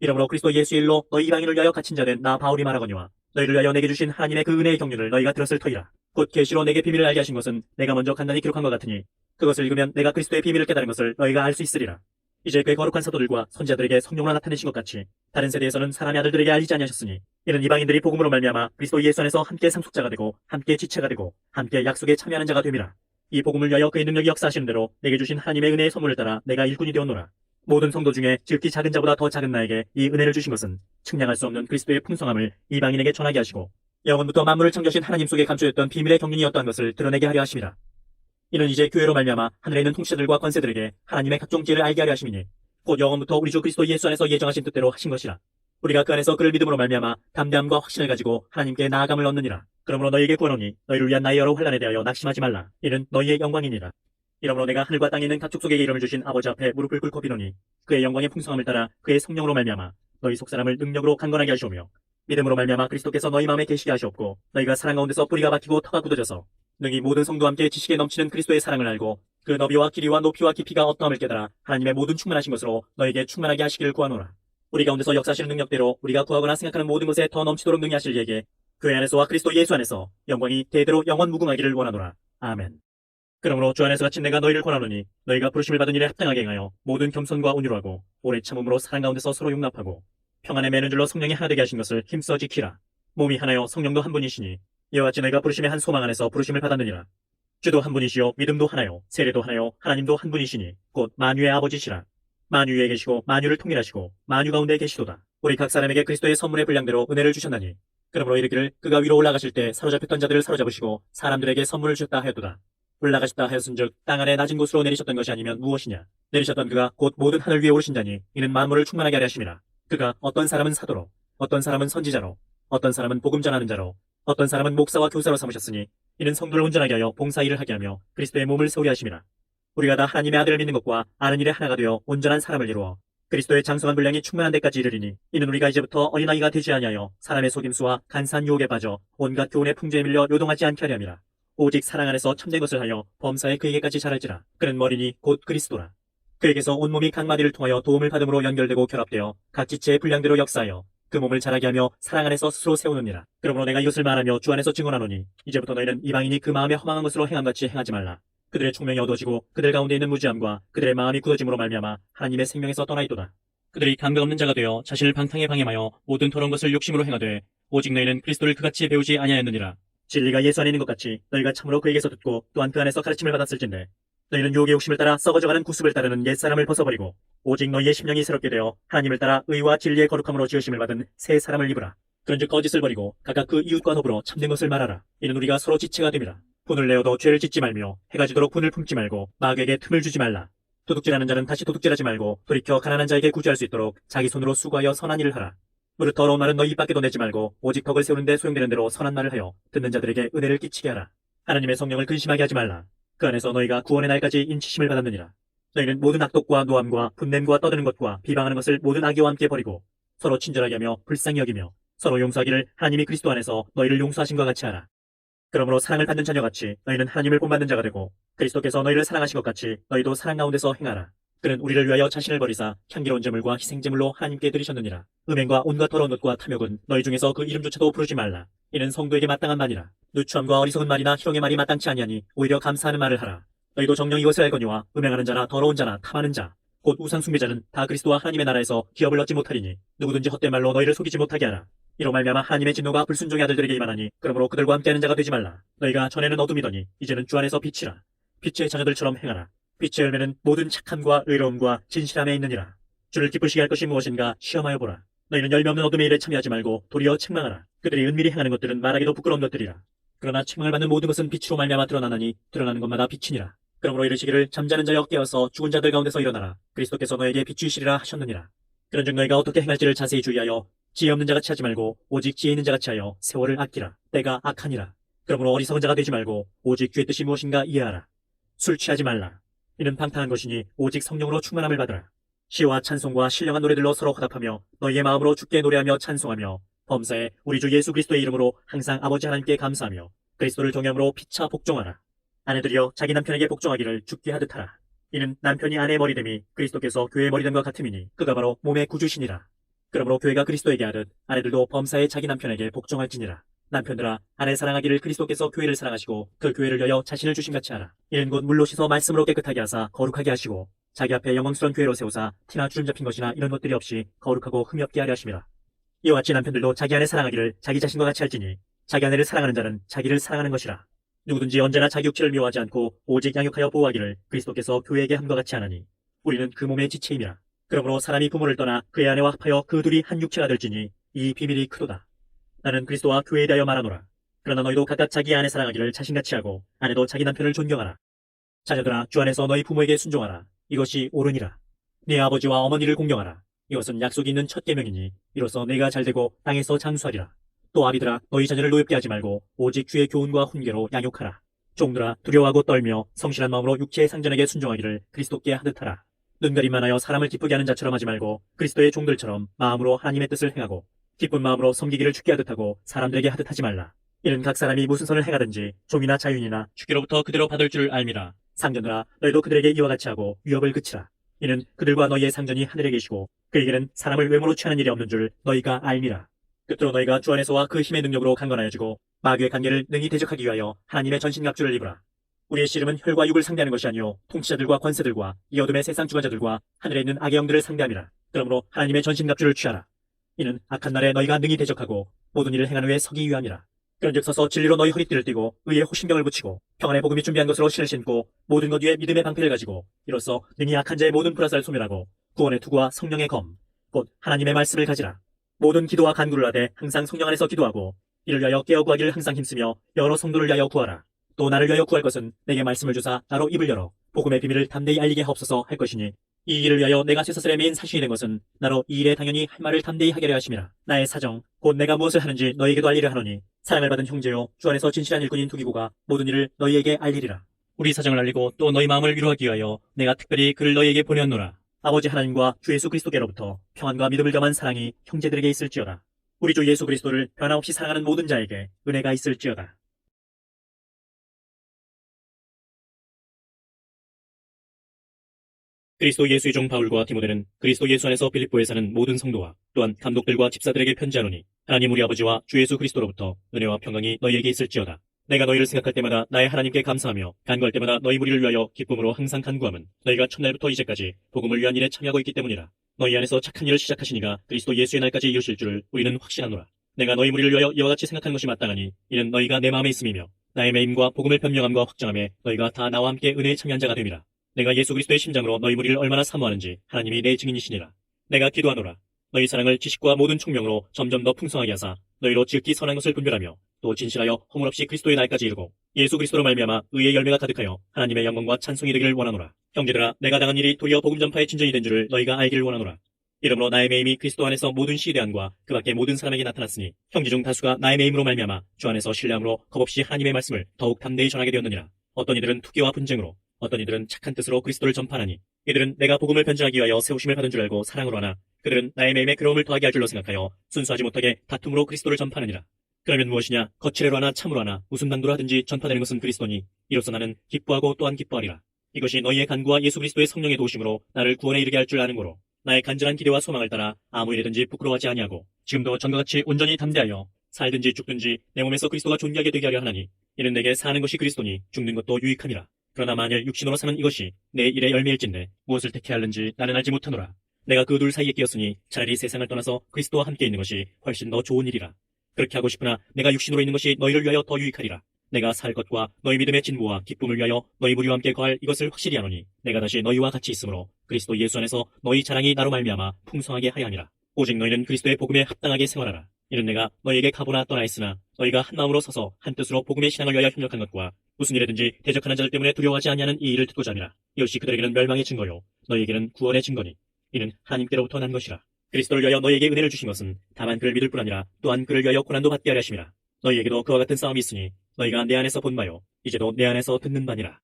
[SPEAKER 2] 이러므로 그리스도 예수 일로 너희 이방인을 위하여 갇힌 자된 나 바울이 말하거니와 너희를 위하여 내게 주신 하나님의 그 은혜의 경륜을 너희가 들었을 터이라. 곧 계시로 내게 비밀을 알게 하신 것은 내가 먼저 간단히 기록한 것 같으니 그것을 읽으면 내가 그리스도의 비밀을 깨달은 것을 너희가 알 수 있으리라. 이제 그의 거룩한 사도들과 선지자들에게 성령으로 나타내신 것 같이 다른 세대에서는 사람의 아들들에게 알리지 아니하셨으니 이는 이방인들이 복음으로 말미암아 그리스도 예수 안에서 함께 상속자가 되고 함께 지체가 되고 함께 약속에 참여하는 자가 됨이라. 이 복음을 위하여 그의 능력이 역사하시는 대로 내게 주신 하나님의 은혜의 선물을 따라 내가 일꾼이 되었노라. 모든 성도 중에 지극히 작은 자보다 더 작은 나에게 이 은혜를 주신 것은 측량할 수 없는 그리스도의 풍성함을 이방인에게 전하게 하시고 영원부터 만물을 창조하신 하나님 속에 감춰졌던 비밀의 경륜이었다는 것을 드러내게 하려 하심이라. 이는 이제 교회로 말미암아 하늘에 있는 통치자들과 권세들에게 하나님의 각종 지혜를 알게 하려 하심이니 곧 영원부터 우리 주 그리스도 예수 안에서 예정하신 뜻대로 하신 것이라. 우리가 그 안에서 그를 믿음으로 말미암아 담대함과 확신을 가지고 하나님께 나아감을 얻느니라. 그러므로 너희에게 구하노니 너희를 위한 나의 여러 환난에 대하여 낙심하지 말라. 이는 너희의 영광이니라. 이러므로 내가 하늘과 땅에 있는 각 족속에게 이름을 주신 아버지 앞에 무릎을 꿇고 비노니 그의 영광의 풍성함을 따라 그의 성령으로 말미암아 너희 속사람을 능력으로 강건하게 하시오며 믿음으로 말미암아 그리스도께서 너희 마음에 계시게 하시옵고 너희가 사랑 가운데서 뿌리가 박히고 터가 굳어져서 능히 모든 성도와 함께 지식에 넘치는 그리스도의 사랑을 알고 그 너비와 길이와 높이와 깊이가 어떠함을 깨달아 하나님의 모든 충만하신 것으로 너에게 충만하게 하시기를 구하노라. 우리 가운데서 역사하시는 능력대로 우리가 구하거나 생각하는 모든 것에 더 넘치도록 능히 하실 이에게 교회 안에서와 그리스도 예수 안에서 영광이 대대로 영원 무궁하기를 원하노라. 아멘. 그러므로 주 안에서 갇힌 내가 너희를 권하노니 너희가 부르심을 받은 일에 합당하게 행하여 모든 겸손과 온유로 하고 오래 참음으로 사랑 가운데서 서로 용납하고 평안에 매는 줄로 성령이 하나 되게 하신 것을 힘써 지키라. 몸이 하나요 성령도 한 분이시니 이와 같이 너희가 부르심의 한 소망 안에서 부르심을 받았느니라. 주도 한 분이시요 믿음도 하나요 세례도 하나요 하나님도 한 분이시니 곧 만유의 아버지시라. 만유 위에 계시고 만유를 통일하시고 만유 가운데 계시도다. 우리 각 사람에게 그리스도의 선물의 분량대로 은혜를 주셨나니 그러므로 이르기를 그가 위로 올라가실 때 사로잡혔던 자들을 사로잡으시고 사람들에게 선물을 주셨다 하였도다. 올라가셨다 하였은즉 땅 안에 낮은 곳으로 내리셨던 것이 아니면 무엇이냐. 내리셨던 그가 곧 모든 하늘 위에 오르신 자니 이는 만물을 충만하게 하려 하심이라. 그가 어떤 사람은 사도로 어떤 사람은 선지자로 어떤 사람은 복음 전하는 자로 어떤 사람은 목사와 교사로 삼으셨으니 이는 성도를 온전하게 하여 봉사 일을 하게 하며 그리스도의 몸을 세우려 하심이라. 우리가 다 하나님의 아들을 믿는 것과 아는 일에 하나가 되어 온전한 사람을 이루어 그리스도의 장성한 분량이 충만한 데까지 이르리니 이는 우리가 이제부터 어린아이가 되지 아니하여 사람의 속임수와 간사한 유혹에 빠져 온갖 교훈의 풍조에 밀려 요동하지 않게 하려 함이라. 오직 사랑 안에서 참된 것을 하여 범사에 그에게까지 자랄지라. 그는 머리니 곧 그리스도라. 그에게서 온몸이 각 마디를 통하여 도움을 받음으로 연결되고 결합되어 각 지체의 분량대로 역사하여 그 몸을 자라게 하며 사랑 안에서 스스로 세우느니라. 그러므로 내가 이것을 말하며 주 안에서 증언하노니 이제부터 너희는 이방인이 그 마음에 허망한 것으로 행함같이 행하지 말라. 그들의 총명이 어두워지고 그들 가운데 있는 무지함과 그들의 마음이 굳어짐으로 말미암아 하나님의 생명에서 떠나있도다. 그들이 감각 없는 자가 되어 자신을 방탕에 방임하여 모든 더러운 것을 욕심으로 행하되 오직 너희는 그리스도를 그같이 배우지 아니하였느니라. 진리가 예수 안에 있는 것 같이 너희가 참으로 그에게서 듣고 또한 그 안에서 가르침을 받았을진데 너희는 유혹의 욕심을 따라 썩어져가는 구습을 따르는 옛사람을 벗어버리고 오직 너희의 심령이 새롭게 되어 하나님을 따라 의와 진리의 거룩함으로 지으심을 받은 새 사람을 입으라. 그런즉 거짓을 버리고 각각 그 이웃과 더불어 참된 것을 말하라. 이는 우리가 서로 지체가 됨이라. 분을 내어도 죄를 짓지 말며 해가 지도록 분을 품지 말고 마귀에게 틈을 주지 말라. 도둑질하는 자는 다시 도둑질하지 말고 돌이켜 가난한 자에게 구제할 수 있도록 자기 손으로 수고하여 선한 일을 하라. 무릇 더러운 말은 너희 입 밖에도 내지 말고 오직 덕을 세우는 데 소용되는 대로 선한 말을 하여 듣는 자들에게 은혜를 끼치게 하라. 하나님의 성령을 근심하게 하지 말라. 그 안에서 너희가 구원의 날까지 인치심을 받았느니라. 너희는 모든 악독과 노함과 분냄과 떠드는 것과 비방하는 것을 모든 악의와 함께 버리고 서로 친절하게 하며 불쌍히 여기며 서로 용서하기를 하나님이 그리스도 안에서 너희를 용서하신 것 같이 하라. 그러므로 사랑을 받는 자녀같이 너희는 하나님을 본받는 자가 되고 그리스도께서 너희를 사랑하신 것 같이 너희도 사랑 가운데서 행하라. 그는 우리를 위하여 자신을 버리사 향기로운 제물과 희생제물로 하나님께 드리셨느니라. 음행과 온갖 더러운 것과 탐욕은 너희 중에서 그 이름조차도 부르지 말라. 이는 성도에게 마땅한 말이라. 누추함과 어리석은 말이나 희롱의 말이 마땅치 아니하니 오히려 감사하는 말을 하라. 너희도 정녕 이것을 알거니와 음행하는 자나 더러운 자나 탐하는 자 곧 우상 숭배자는 다 그리스도와 하나님의 나라에서 기업을 얻지 못하리니 누구든지 헛된 말로 너희를 속이지 못하게 하라. 이로 말미암아 하나님의 진노가 불순종의 아들들에게 임하나니 그러므로 그들과 함께하는 자가 되지 말라. 너희가 전에는 어둠이더니 이제는 주 안에서 빛이라. 빛의 자녀들처럼 행하라. 빛의 열매는 모든 착함과 의로움과 진실함에 있느니라. 주를 기쁘시게 할 것이 무엇인가 시험하여 보라. 너희는 열매 없는 어둠의 일에 참여하지 말고 도리어 책망하라. 그들이 은밀히 행하는 것들은 말하기도 부끄러운 것들이라. 그러나 책망을 받는 모든 것은 빛으로 말미암아 드러나나니 드러나는 것마다 빛이니라. 그러므로 이르시기를 잠자는 자여 깨어서 죽은 자들 가운데서 일어나라. 그리스도께서 너에게 빛주시리라 하셨느니라. 그런즉 너희가 어떻게 행할지를 자세히 주의하여 지혜 없는 자같이 하지 말고 오직 지혜 있는 자같이 하여 세월을 아끼라. 때가 악하니라. 그러므로 어리석은 자가 되지 말고 오직 주의 뜻이 무엇인가 이해하라. 술 취하지 말라. 이는 방탕한 것이니 오직 성령으로 충만함을 받으라. 시와 찬송과 신령한 노래들로 서로 화답하며 너희의 마음으로 주께 노래하며 찬송하며 범사에 우리 주 예수 그리스도의 이름으로 항상 아버지 하나님께 감사하며 그리스도를 경외함으로 피차 복종하라. 아내들이여 자기 남편에게 복종하기를 죽게 하듯 하라. 이는 남편이 아내의 머리됨이 그리스도께서 교회의 머리됨과 같음이니 그가 바로 몸의 구주시니라. 그러므로 교회가 그리스도에게 하듯 아내들도 범사에 자기 남편에게 복종할지니라. 남편들아 아내 사랑하기를 그리스도께서 교회를 사랑하시고 그 교회를 위하여 자신을 주심같이 하라. 이는 곧 물로 씻어 말씀으로 깨끗하게 하사 거룩하게 하시고 자기 앞에 영광스러운 교회로 세우사 티나 주름 잡힌 것이나 이런 것들이 없이 거룩하고 흠이 없게 하려 하심이라. 이와 같이 남편들도 자기 아내 사랑하기를 자기 자신과 같이 할지니 자기 아내를 사랑하는 자는 자기를 사랑하는 것이라. 누구든지 언제나 자기 육체를 미워하지 않고 오직 양육하여 보호하기를 그리스도께서 교회에게 함과 같이 하나니 우리는 그 몸의 지체임이라. 그러므로 사람이 부모를 떠나 그의 아내와 합하여 그 둘이 한 육체가 될지니 이 비밀이 크도다. 나는 그리스도와 교회에 대하여 말하노라. 그러나 너희도 각각 자기 아내 사랑하기를 자신같이 하고 아내도 자기 남편을 존경하라. 자녀들아 주 안에서 너희 부모에게 순종하라. 이것이 옳으니라. 네 아버지와 어머니를 공경하라. 이것은 약속이 있는 첫 계명이니 이로써 내가 잘되고 땅에서 장수하리라. 또 아비들아 너희 자녀를 노엽게 하지 말고 오직 주의 교훈과 훈계로 양육하라. 종들아 두려워하고 떨며 성실한 마음으로 육체의 상전에게 순종하기를 그리스도께 하듯 하라. 눈가림만 하여 사람을 기쁘게 하는 자처럼 하지 말고 그리스도의 종들처럼 마음으로 하나님의 뜻을 행하고 기쁜 마음으로 섬기기를 주께 하듯 하고 사람들에게 하듯 하지 말라. 이는 각 사람이 무슨 선을 행하든지 종이나 자유인이나 주께로부터 그대로 받을 줄 알미라. 상전들아 너희도 그들에게 이와 같이 하고 위협을 그치라. 이는 그들과 너희의 상전이 하늘에 계시고 그에게는 사람을 외모로 취하는 일이 없는 줄 너희가 알미라. 끝으로 너희가 주 안에서와 그 힘의 능력으로 강건하여지고 마귀의 관계를 능히 대적하기 위하여 하나님의 전신갑주를 입으라. 우리의 씨름은 혈과 육을 상대하는 것이 아니요 통치자들과 권세들과 이 어둠의 세상 주관자들과 하늘에 있는 악의 영들을 상대함이라. 그러므로 하나님의 전신갑주를 취하라. 이는 악한 날에 너희가 능히 대적하고 모든 일을 행한 후에 서기 위함이라. 그런즉 서서 진리로 너희 허리띠를 띠고 의의 호심병을 붙이고 평안의 복음이 준비한 것으로 신을 신고 모든 것 위에 믿음의 방패를 가지고 이로써 능히 악한 자의 모든 불화살을 소멸하고 구원의 투구와 성령의 검 곧 하나님의 말씀을 가지라. 모든 기도와 간구를 하되 항상 성령 안에서 기도하고 이를 위하여 깨어 구하기를 항상 힘쓰며 여러 성도를 위하여 구하라. 또 나를 위하여 구할 것은 내게 말씀을 주사 나로 입을 열어 복음의 비밀을 담대히 알리게 하옵소서 할 것이니 이 일을 위하여 내가 쇠사슬에 매인 사신이 된 것은 나로 이 일에 당연히 할 말을 담대히 하게 하려 하심이라. 나의 사정 곧 내가 무엇을 하는지 너희에게도 알리려 하노니 사랑을 받은 형제요 주 안에서 진실한 일꾼인 두기고가 모든 일을 너희에게 알리리라. 우리 사정을 알리고 또 너희 마음을 위로하기 위하여 내가 특별히 그를 너희에게 보내었노라. 아버지 하나님과 주 예수 그리스도께로부터 평안과 믿음을 겸한 사랑이 형제들에게 있을지어다. 우리 주 예수 그리스도를 변함없이 사랑하는 모든 자에게 은혜가 있을지어다. 그리스도 예수의 종 바울과 디모데는 그리스도 예수 안에서 빌립보에 사는 모든 성도와 또한 감독들과 집사들에게 편지하노니 하나님 우리 아버지와 주 예수 그리스도로부터 은혜와 평강이 너희에게 있을지어다. 내가 너희를 생각할 때마다 나의 하나님께 감사하며 간구할 때마다 너희 무리를 위하여 기쁨으로 항상 간구함은 너희가 첫날부터 이제까지 복음을 위한 일에 참여하고 있기 때문이라. 너희 안에서 착한 일을 시작하시니가 그리스도 예수의 날까지 이루실 줄을 우리는 확신하노라. 내가 너희 무리를 위하여 이와 같이 생각하는 것이 마땅하니 이는 너희가 내 마음에 있음이며 나의 매임과 복음을 변명함과 확정함에 너희가 다 나와 함께 은혜에 참여한 자가 됨이라. 내가 예수 그리스도의 심장으로 너희 무리를 얼마나 사모하는지 하나님이 내 증인이시니라. 내가 기도하노라. 너희 사랑을 지식과 모든 총명으로 점점 더 풍성하게 하사 너희로 지극히 선한 것을 분별하며 또 진실하여 허물없이 그리스도의 날까지 이르고 예수 그리스도로 말미암아 의의 열매가 가득하여 하나님의 영광과 찬송이 되기를 원하노라. 형제들아 내가 당한 일이 도리어 복음 전파의 진전이 된 줄을 너희가 알기를 원하노라. 이러므로 나의 매임이 그리스도 안에서 모든 시대안과 그 밖에 모든 사람에게 나타났으니 형제 중 다수가 나의 매임으로 말미암아 주 안에서 신뢰함으로 겁없이 하나님의 말씀을 더욱 담대히 전하게 되었느니라. 어떤 이들은 투기와 분쟁으로 어떤 이들은 착한 뜻으로 그리스도를 전파하니 이들은 내가 복음을 변증하기 위하여 세우심을 받은 줄 알고 사랑으로 하나 그들은 나의 매임에 괴로움을 더하게 할 줄로 생각하여 순수하지 못하게 다툼으로 그리스도를 전파하느니라. 그러면 무엇이냐 거칠애로 하나 참으로 하나 무슨 방도로 하든지 전파되는 것은 그리스도니 이로써 나는 기뻐하고 또한 기뻐하리라. 이것이 너희의 간구와 예수 그리스도의 성령의 도우심으로 나를 구원에 이르게 할 줄 아는 거로 나의 간절한 기대와 소망을 따라 아무 일이든지 부끄러워하지 아니하고 지금도 전과 같이 온전히 담대하여 살든지 죽든지 내 몸에서 그리스도가 존귀하게 되게 하려 하나니 이는 내게 사는 것이 그리스도니 죽는 것도 유익함이라. 그러나 만일 육신으로 사는 이것이 내 일의 열매일진데 무엇을 택해야 하는지 나는 알지 못하노라. 내가 그 둘 사이에 끼었으니 차라리 세상을 떠나서 그리스도와 함께 있는 것이 훨씬 더 좋은 일이라. 그렇게 하고 싶으나 내가 육신으로 있는 것이 너희를 위하여 더 유익하리라. 내가 살 것과 너희 믿음의 진보와 기쁨을 위하여 너희 무리와 함께 거할 이것을 확실히 아노니 내가 다시 너희와 같이 있으므로 그리스도 예수 안에서 너희 자랑이 나로 말미암아 풍성하게 하여 함이라. 오직 너희는 그리스도의 복음에 합당하게 생활하라. 이는 내가 너희에게 가보나 떠나 있으나 너희가 한 마음으로 서서 한 뜻으로 복음의 신앙을 위하여 협력한 것과 무슨 일이든지 대적하는 자들 때문에 두려워하지 아니하는 이 일을 듣고자 함이라. 이것이 그들에게는 멸망의 증거요 너희에게는 구원의 증거니 이는 하나님께로부터 난 것이라. 그리스도를 위하여 너희에게 은혜를 주신 것은 다만 그를 믿을 뿐 아니라 또한 그를 위하여 고난도 받게 하려 하심이라. 너희에게도 그와 같은 싸움이 있으니 너희가 내 안에서 본 바요 이제도 내 안에서 듣는 바니라.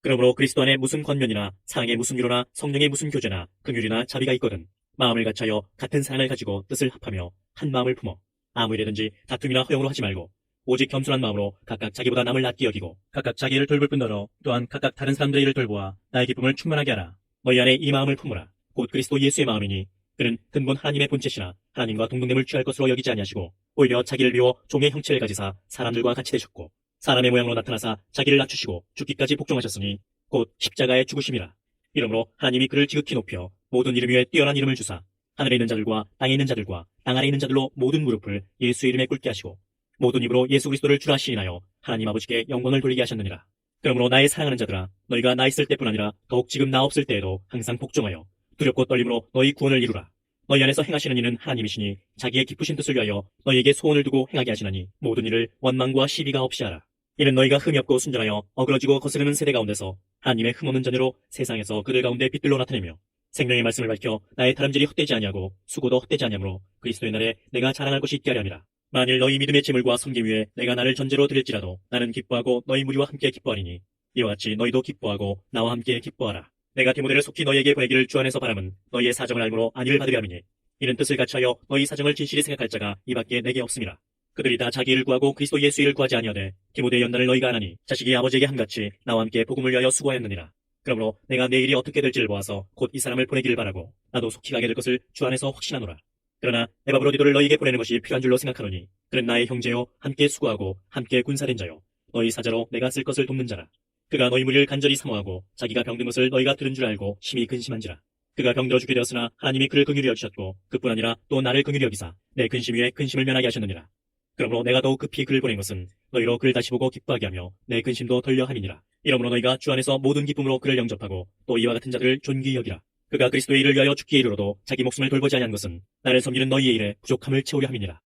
[SPEAKER 2] 그러므로 그리스도 안에 무슨 권면이나 사랑의 무슨 위로나 성령의 무슨 교제나 긍휼이나 자비가 있거든 마음을 같이하여 같은 사랑을 가지고 뜻을 합하며 한 마음을 품어 아무 일이든지 다툼이나 허용으로 하지 말고 오직 겸손한 마음으로 각각 자기보다 남을 낫게 여기고 각각 자기를 돌볼 뿐더러 또한 각각 다른 사람들의 일을 돌보아 나의 기쁨을 충만하게 하라. 너희 안에 이 마음을 품으라. 곧 그리스도 예수의 마음이니 그는 근본 하나님의 본체시나 하나님과 동등됨을 취할 것으로 여기지 아니하시고 오히려 자기를 비워 종의 형체를 가지사 사람들과 같이 되셨고 사람의 모양으로 나타나사 자기를 낮추시고 죽기까지 복종하셨으니 곧 십자가의 죽으심이라. 이러므로 하나님이 그를 지극히 높여 모든 이름 위에 뛰어난 이름을 주사 하늘에 있는 자들과 땅에 있는 자들과 땅 아래 있는 자들로 모든 무릎을 예수의 이름에 꿇게 하시고 모든 입으로 예수 그리스도를 주라 시인하여 하나님 아버지께 영광을 돌리게 하셨느니라. 그러므로 나의 사랑하는 자들아 너희가 나 있을 때뿐 아니라 더욱 지금 나 없을 때에도 항상 복종하여 두렵고 떨림으로 너희 구원을 이루라. 너희 안에서 행하시는 이는 하나님이시니 자기의 기쁘신 뜻을 위하여 너희에게 소원을 두고 행하게 하시나니 모든 일을 원망과 시비가 없이 하라. 이는 너희가 흠이 없고 순전하여 어그러지고 거스르는 세대 가운데서 하나님의 흠없는 자녀로 세상에서 그들 가운데 빛들로 나타내며 생명의 말씀을 밝혀 나의 다름질이 헛되지 아니하고 수고도 헛되지 아니하므로 그리스도의 날에 내가 자랑할 것이 있게 하려 함이라. 만일 너희 믿음의 재물과 섬김 위에 내가 나를 전제로 드릴지라도 나는 기뻐하고 너희 무리와 함께 기뻐하리니 이와 같이 너희도 기뻐하고 나와 함께 기뻐하라. 내가 디모데를 속히 너희에게 보내기를 주 안에서 바람은 너희의 사정을 알므로 안위를 받으려 함이니 이는 뜻을 같이하여 너희 사정을 진실히 생각할 자가 이 밖에 내게 없음이라. 그들이 다 자기 일을 구하고 그리스도 예수 일을 구하지 아니하되 디모데의 연단을 너희가 안 하니 자식이 아버지에게 한같이 나와 함께 복음을 위하여 수고하였느니라. 그러므로 내가 내 일이 어떻게 될지를 보아서 곧 이 사람을 보내기를 바라고 나도 속히 가게 될 것을 주 안에서 확신하노라. 그러나 에바브로디도를 너희에게 보내는 것이 필요한 줄로 생각하노니 그는 나의 형제요 함께 수고하고 함께 군사된 자요 너희 사자로 내가 쓸 것을 돕는 자라. 그가 너희 무리를 간절히 사모하고 자기가 병든 것을 너희가 들은 줄 알고 심히 근심한지라. 그가 병들어 죽게 되었으나 하나님이 그를 긍휼히 여기셨고 그뿐 아니라 또 나를 긍휼히 여기사 내 근심 위에 근심을 면하게 하셨느니라. 그러므로 내가 더욱 급히 그를 보낸 것은 너희로 그를 다시 보고 기뻐하게 하며 내 근심도 덜려 함이니라. 이러므로 너희가 주 안에서 모든 기쁨으로 그를 영접하고 또 이와 같은 자들을 존귀히 여기라. 그가 그리스도의 일을 위하여 죽기에 이르러도 자기 목숨을 돌보지 아니한 것은 나를 섬기는 너희의 일에 부족함을 채우려 함이니라.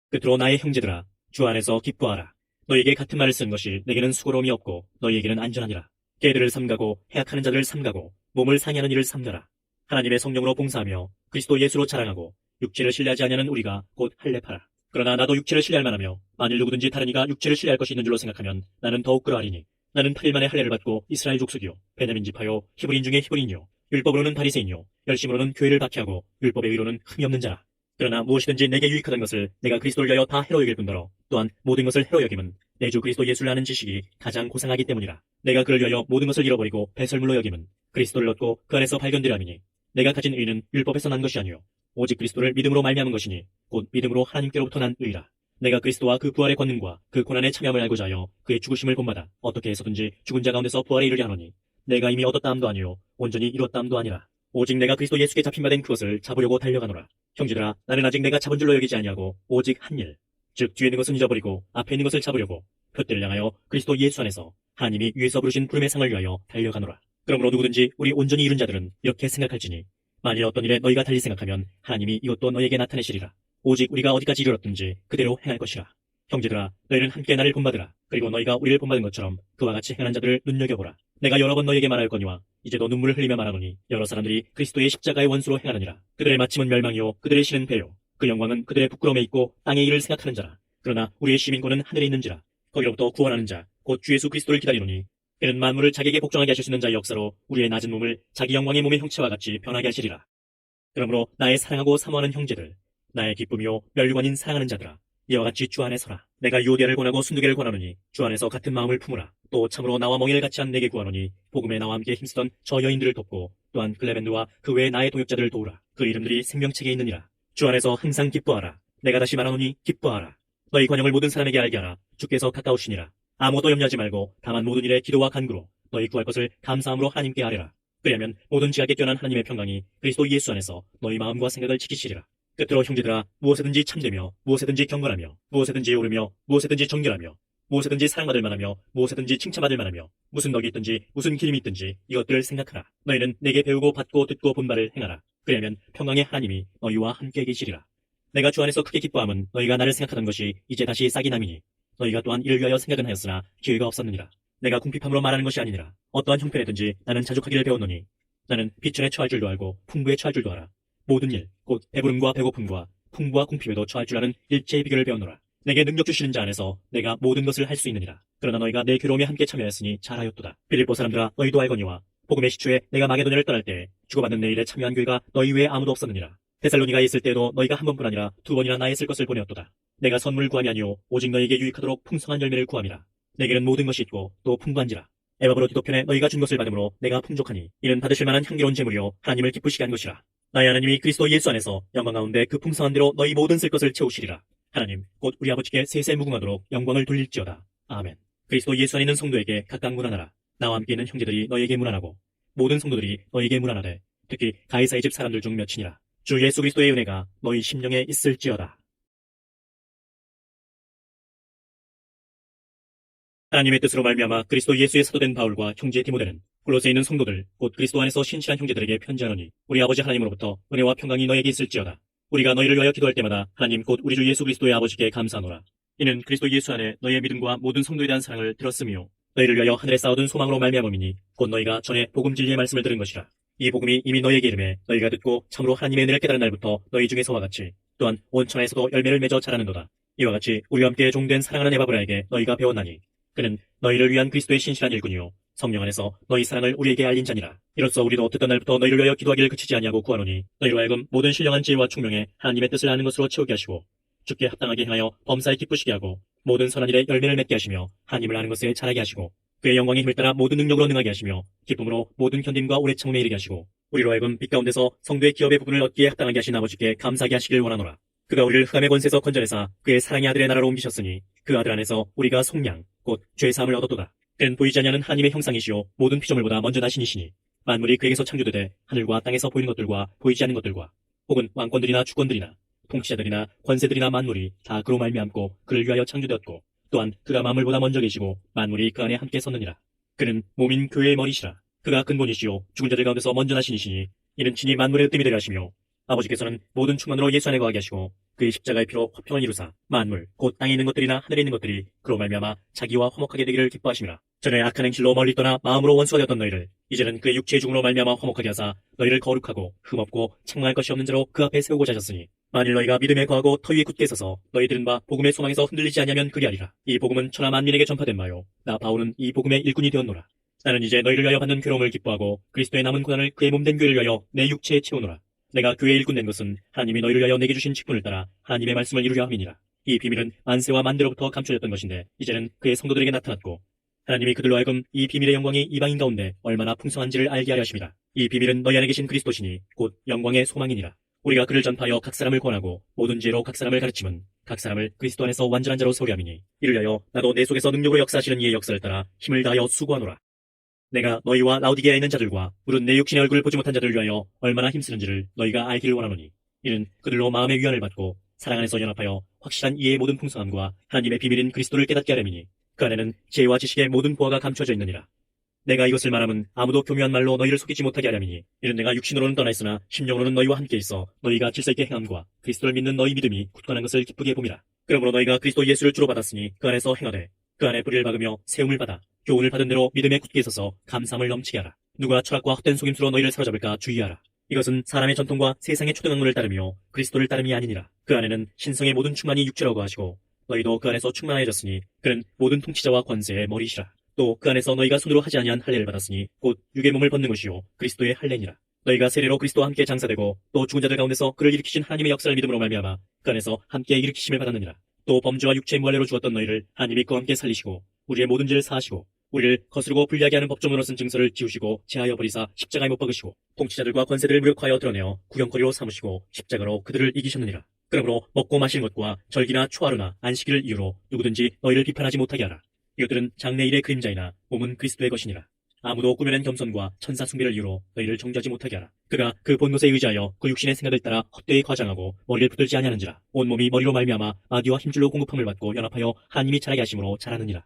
[SPEAKER 2] 끝으로 나의 형제들아 주 안에서 기뻐하라. 너희에게 같은 말을 쓰는 것이 내게는 수고로움이 없고 너희에게는 안전하니라. 개들을 삼가고 해악하는 자들을 삼가고 몸을 상해하는 일을 삼가라. 하나님의 성령으로 봉사하며 그리스도 예수로 자랑하고 육체를 신뢰하지 아니하는 우리가 곧 할례파라. 그러나 나도 육체를 신뢰할 만하며 만일 누구든지 다른 이가 육체를 신뢰할 것이 있는 줄로 생각하면 나는 더욱 그러하리니 나는 8일 만에 할례를 받고 이스라엘 족속이요 베냐민 지파요 히브리인 중에 히브리인이요 율법으로는 바리새인이요 열심으로는 교회를 박해하고 율법의 위로는 흠이 없는 자라. 그러나 무엇이든지 내게 유익하던 것을 내가 그리스도를 위하여 다 해로 여길 뿐더러 또한 모든 것을 해로 여김은 내 주 그리스도 예수를 아는 지식이 가장 고상하기 때문이라. 내가 그를 위하여 모든 것을 잃어버리고 배설물로 여김은 그리스도를 얻고 그 안에서 발견되려 함이니 내가 가진 의는 율법에서 난 것이 아니요 오직 그리스도를 믿음으로 말미암은 것이니 곧 믿음으로 하나님께로부터 난 의라. 내가 그리스도와 그 부활의 권능과 그 고난의 참여함을 알고자 하여 그의 죽으심을 본받아 어떻게 해서든지 죽은 자 가운데서 부활에 이르려 하노니 내가 이미 얻었다 함도 아니요 온전히 이뤘다 함도 아니라 오직 내가 그리스도 예수께 잡힌 바 된 그것을 잡으려고 달려가노라. 형제들아 나는 아직 내가 잡은 줄로 여기지 아니하고 오직 한 일 즉 뒤에 있는 것은 잊어버리고 앞에 있는 것을 잡으려고 표대를 향하여 그리스도 예수 안에서 하나님이 위에서 부르신 부름의 상을 위하여 달려가노라. 그러므로 누구든지 우리 온전히 이룬 자들은 이렇게 생각할지니 만일 어떤 일에 너희가 달리 생각하면 하나님이 이것도 너희에게 나타내시리라. 오직 우리가 어디까지 이르렀든지 그대로 행할 것이라. 형제들아 너희는 함께 나를 본받으라. 그리고 너희가 우리를 본받은 것처럼 그와 같이 행하는 자들을 눈여겨보라. 내가 여러 번 너희에게 말하였거니와 이제도 눈물을 흘리며 말하노니 여러 사람들이 그리스도의 십자가의 원수로 행하느니라. 그들의 마침은 멸망이요 그들의 신은 배요 그 영광은 그들의 부끄러움에 있고 땅의 일을 생각하는 자라. 그러나 우리의 시민권은 하늘에 있는지라. 거기로부터 구원하는 자 곧 주 예수 그리스도를 기다리노니 그는 만물을 자기에게 복종하게 하실 수 있는 자의 역사로 우리의 낮은 몸을 자기 영광의 몸의 형체와 같이 변하게 하시리라. 그러므로 나의 사랑하고 사모하는 형제들 나의 기쁨이요 멸류관인 사랑하는 자들아 이와 같이 주 안에 서라. 내가 유오디아를 권하고 순두개를 권하노니 주 안에서 같은 마음을 품으라. 또 참으로 나와 멍에를 같이 한 내게 구하노니 복음에 나와 함께 힘쓰던 저 여인들을 돕고 또한 클레멘드와 그 외의 나의 동역자들을 도우라. 그 이름들이 생명책에 있느니라. 주 안에서 항상 기뻐하라. 내가 다시 말하노니 기뻐하라. 너희 권형을 모든 사람에게 알게 하라. 주께서 가까우시니라. 아무것도 염려하지 말고 다만 모든 일에 기도와 간구로 너희 구할 것을 감사함으로 하나님께 아뢰라. 그리하면 모든 지각에 뛰어난 하나님의 평강이 그리스도 예수 안에서 너희 마음과 생각을 지키시리라. 끝으로 형제들아, 무엇에든지 참되며 무엇에든지 경건하며 무엇에든지 오르며 무엇에든지 정결하며 무엇에든지 사랑받을 만하며 무엇에든지 칭찬받을 만하며 무슨 덕이 있든지 무슨 기름이 있든지 이것들을 생각하라. 너희는 내게 배우고 받고 듣고 본 바를 행하라. 그리하면 평강의 하나님이 너희와 함께 계시리라. 내가 주 안에서 크게 기뻐함은 너희가 나를 생각하던 것이 이제 다시 싹이 남이니 너희가 또한 이를 위하여 생각은 하였으나 기회가 없었느니라. 내가 궁핍함으로 말하는 것이 아니니라. 어떠한 형편에든지 나는 자족하기를 배웠노니 나는 비천에 처할 줄도 알고 풍부에 처할 줄도 알아. 모든 일, 곧 배부름과 배고픔과 풍부와 궁핍에도 처할 줄 아는 일체의 비결을 배웠노라. 내게 능력 주시는 자 안에서 내가 모든 것을 할 수 있느니라. 그러나 너희가 내 괴로움에 함께 참여하였으니 잘하였도다. 빌립보 사람들아, 너희도 알거니와 복음의 시초에 내가 마게도냐를 떠날 때 주고받는 내 일에 참여한 교회가 너희 외에 아무도 없었느니라. 데살로니가에 있을 때에도 너희가 한 번뿐 아니라 두 번이나 나의 쓸 것을 보내었도다. 내가 선물을 구함이 아니오 오직 너희에게 유익하도록 풍성한 열매를 구함이라. 내게는 모든 것이 있고 또 풍부한지라. 에바브로 디도편에 너희가 준 것을 받음으로 내가 풍족하니 이는 받으실 만한 향기로운 재물이요 하나님을 기쁘시게 한 것이라. 나의 하나님이 그리스도 예수 안에서 영광 가운데 그 풍성한 대로 너희 모든 쓸 것을 채우시리라. 하나님 곧 우리 아버지께 세세 무궁하도록 영광을 돌릴지어다. 아멘. 그리스도 예수 안에 있는 성도에게 각각 문안하라. 나와 함께 있는 형제들이 너희에게 문안하고 모든 성도들이 너희에게 문안하되 특히 가이사의 집 사람들 중 몇이니라. 주 예수 그리스도의 은혜가 너희 심령에 있을지어다. 하나님의 뜻으로 말미암아 그리스도 예수의 사도된 바울과 형제 디모데는 골로새에 있는 성도들 곧 그리스도 안에서 신실한 형제들에게 편지하노니 우리 아버지 하나님으로부터 은혜와 평강이 너에게 있을지어다. 우리가 너희를 위하여 기도할 때마다 하나님 곧 우리 주 예수 그리스도의 아버지께 감사하노라. 이는 그리스도 예수 안에 너희의 믿음과 모든 성도에 대한 사랑을 들었음이요 너희를 위하여 하늘에 쌓아둔 소망으로 말미암음이니 곧 너희가 전에 복음 진리의 말씀을 들은 것이라. 이 복음이 이미 너희에게 이름에 너희가 듣고 참으로 하나님의 은혜를 깨달은 날부터 너희 중에서와 같이 또한 온 천하에서도 열매를 맺어 자라는도다. 이와 같이 우리와 함께 종된 사랑하는 에바브라에게 너희가 배웠나니 그는 너희를 위한 그리스도의 신실한 일꾼이요 성령 안에서 너희 사랑을 우리에게 알린 자니라. 이로써 우리도 듣던 날부터 너희를 위하여 기도하기를 그치지 아니하고 구하노니 너희로 하여금 모든 신령한 지혜와 총명에 하나님의 뜻을 아는 것으로 채우게 하시고 주께 합당하게 행하여 범사에 기쁘시게 하고 모든 선한 일에 열매를 맺게 하시며 하나님을 아는 것에 자라게 하시고 그의 영광의 힘을 따라 모든 능력으로 능하게 하시며 기쁨으로 모든 견딤과 오래 참음에 이르게 하시고 우리로 하여금 빛 가운데서 성도의 기업의 부분을 얻기에 합당하게 하신 아버지께 감사하게 하시길 원하노라. 그가 우리를 흑암의 권세에서 건져내사 그의 사랑의 아들의 나라로 옮기셨으니 그 아들 안에서 우리가 속량 곧 죄 사함을 얻었도다. 그는 보이지 아니하는 하나님의 형상이시요 모든 피조물보다 먼저 나신이시니 만물이 그에게서 창조되되 하늘과 땅에서 보이는 것들과 보이지 않는 것들과 혹은 왕권들이나 주권들이나 통치자들이나 권세들이나 만물이 다 그로 말미암고 그를 위하여 창조되었고 또한 그가 만물보다 먼저 계시고 만물이 그 안에 함께 섰느니라. 그는 몸인 교회의 머리시라. 그가 근본이시요 죽은 자들 가운데서 먼저 나신이시니 이는 친히 만물의 으뜸이 되려 하시며 아버지께서는 모든 충만으로 예수 안에 거하게 하시고 그의 십자가의 피로 화평을 이루사 만물 곧 땅에 있는 것들이나 하늘에 있는 것들이 그로 말미암아 자기와 화목하게 되기를 기뻐하심이라. 전에 악한 행실로 멀리 떠나 마음으로 원수가 되었던 너희를 이제는 그의 육체의 죽음으로 말미암아 화목하게 하사 너희를 거룩하고 흠없고 책망할 것이 없는 자로 그 앞에 세우고자 하셨으니 만일 너희가 믿음에 거하고 터 위에 굳게 서서 너희 들은 바 복음의 소망에서 흔들리지 아니하면 그리하리라. 이 복음은 천하 만민에게 전파된 바요 나 바울은 이 복음의 일꾼이 되었노라. 나는 이제 너희를 위하여 받는 괴로움을 기뻐하고 그리스도의 남은 고난을 그의 몸된 교회를 위하여 내 육체에 채우노라. 내가 교회의 일꾼 된 것은 하나님이 너희를 위하여 내게 주신 직분을 따라 하나님의 말씀을 이루려 함이니라. 이 비밀은 만세와 만대로부터 감춰졌던 것인데 이제는 그의 성도들에게 나타났고 하나님이 그들로 하여금 이 비밀의 영광이 이방인 가운데 얼마나 풍성한지를 알게 하려 하심이라. 이 비밀은 너희 안에 계신 그리스도시니 곧 영광의 소망이니라. 우리가 그를 전파하여 각 사람을 권하고 모든 지혜로 각 사람을 가르침은 각 사람을 그리스도 안에서 완전한 자로 세우려 함이니 이를 위하여 나도 내 속에서 능력으로 역사하시는 이의 역사를 따라 힘을 다하여 수고하노라. 내가 너희와 라우디게아에 있는 자들과 물은 내 육신의 얼굴을 보지 못한 자들을 위하여 얼마나 힘쓰는지를 너희가 알기를 원하노니 이는 그들로 마음의 위안을 받고 사랑 안에서 연합하여 확실한 이해의 모든 풍성함과 하나님의 비밀인 그리스도를 깨닫게 하려니니 그 안에는 지혜와 지식의 모든 보화가 감춰져 있느니라. 내가 이것을 말하면 아무도 교묘한 말로 너희를 속이지 못하게 하려니니 이는 내가 육신으로는 떠나 있으나 심령으로는 너희와 함께 있어 너희가 질서 있게 행함과 그리스도를 믿는 너희 믿음이 굳건한 것을 기쁘게 봄이라. 그러므로 너희가 그리스도 예수를 주로 받았으니 그 안에서 행하되 그 안에 뿌리를 박으며 세움을 받아 교훈을 받은 대로 믿음에 굳게 있어서 감사함을 넘치게 하라. 누가 철학과 헛된 속임수로 너희를 사로잡을까 주의하라. 이것은 사람의 전통과 세상의 초등학문을 따르며 그리스도를 따름이 아니니라. 그 안에는 신성의 모든 충만이 육체라고 하시고 너희도 그 안에서 충만해졌으니 그는 모든 통치자와 권세의 머리시라. 또 그 안에서 너희가 손으로 하지 아니한 할례를 받았으니 곧 육의 몸을 벗는 것이요 그리스도의 할례니라. 너희가 세례로 그리스도와 함께 장사되고 또 죽은 자들 가운데서 그를 일으키신 하나님의 역사를 믿음으로 말미암아 그 안에서 함께 일으키심을 받았느니라. 또 범죄와 육체의 무할례로 죽었던 너희를 하나님이 그와 함께 살리시고 우리의 모든 죄를 사하시고 우리를 거스르고 불리하게 하는 법조문으로 쓴 증서를 지우시고 제하여 버리사 십자가에 못 박으시고 통치자들과 권세들을 무력하여 드러내어 구경거리로 삼으시고 십자가로 그들을 이기셨느니라. 그러므로 먹고 마시는 것과 절기나 초하루나 안식일을 이유로 누구든지 너희를 비판하지 못하게 하라. 이것들은 장래일의 그림자이나 몸은 그리스도의 것이니라. 아무도 꾸며낸 겸손과 천사 숭배를 이유로 너희를 정죄하지 못하게 하라. 그가 그 본노에 의지하여 그 육신의 생각을 따라 헛되이 과장하고 머리를 붙들지 아니하는지라. 온몸이 머리로 말미암아 마귀와 힘줄로 공급함을 받고 연합하여 하나님이 자라게 하심으로 자라느니라.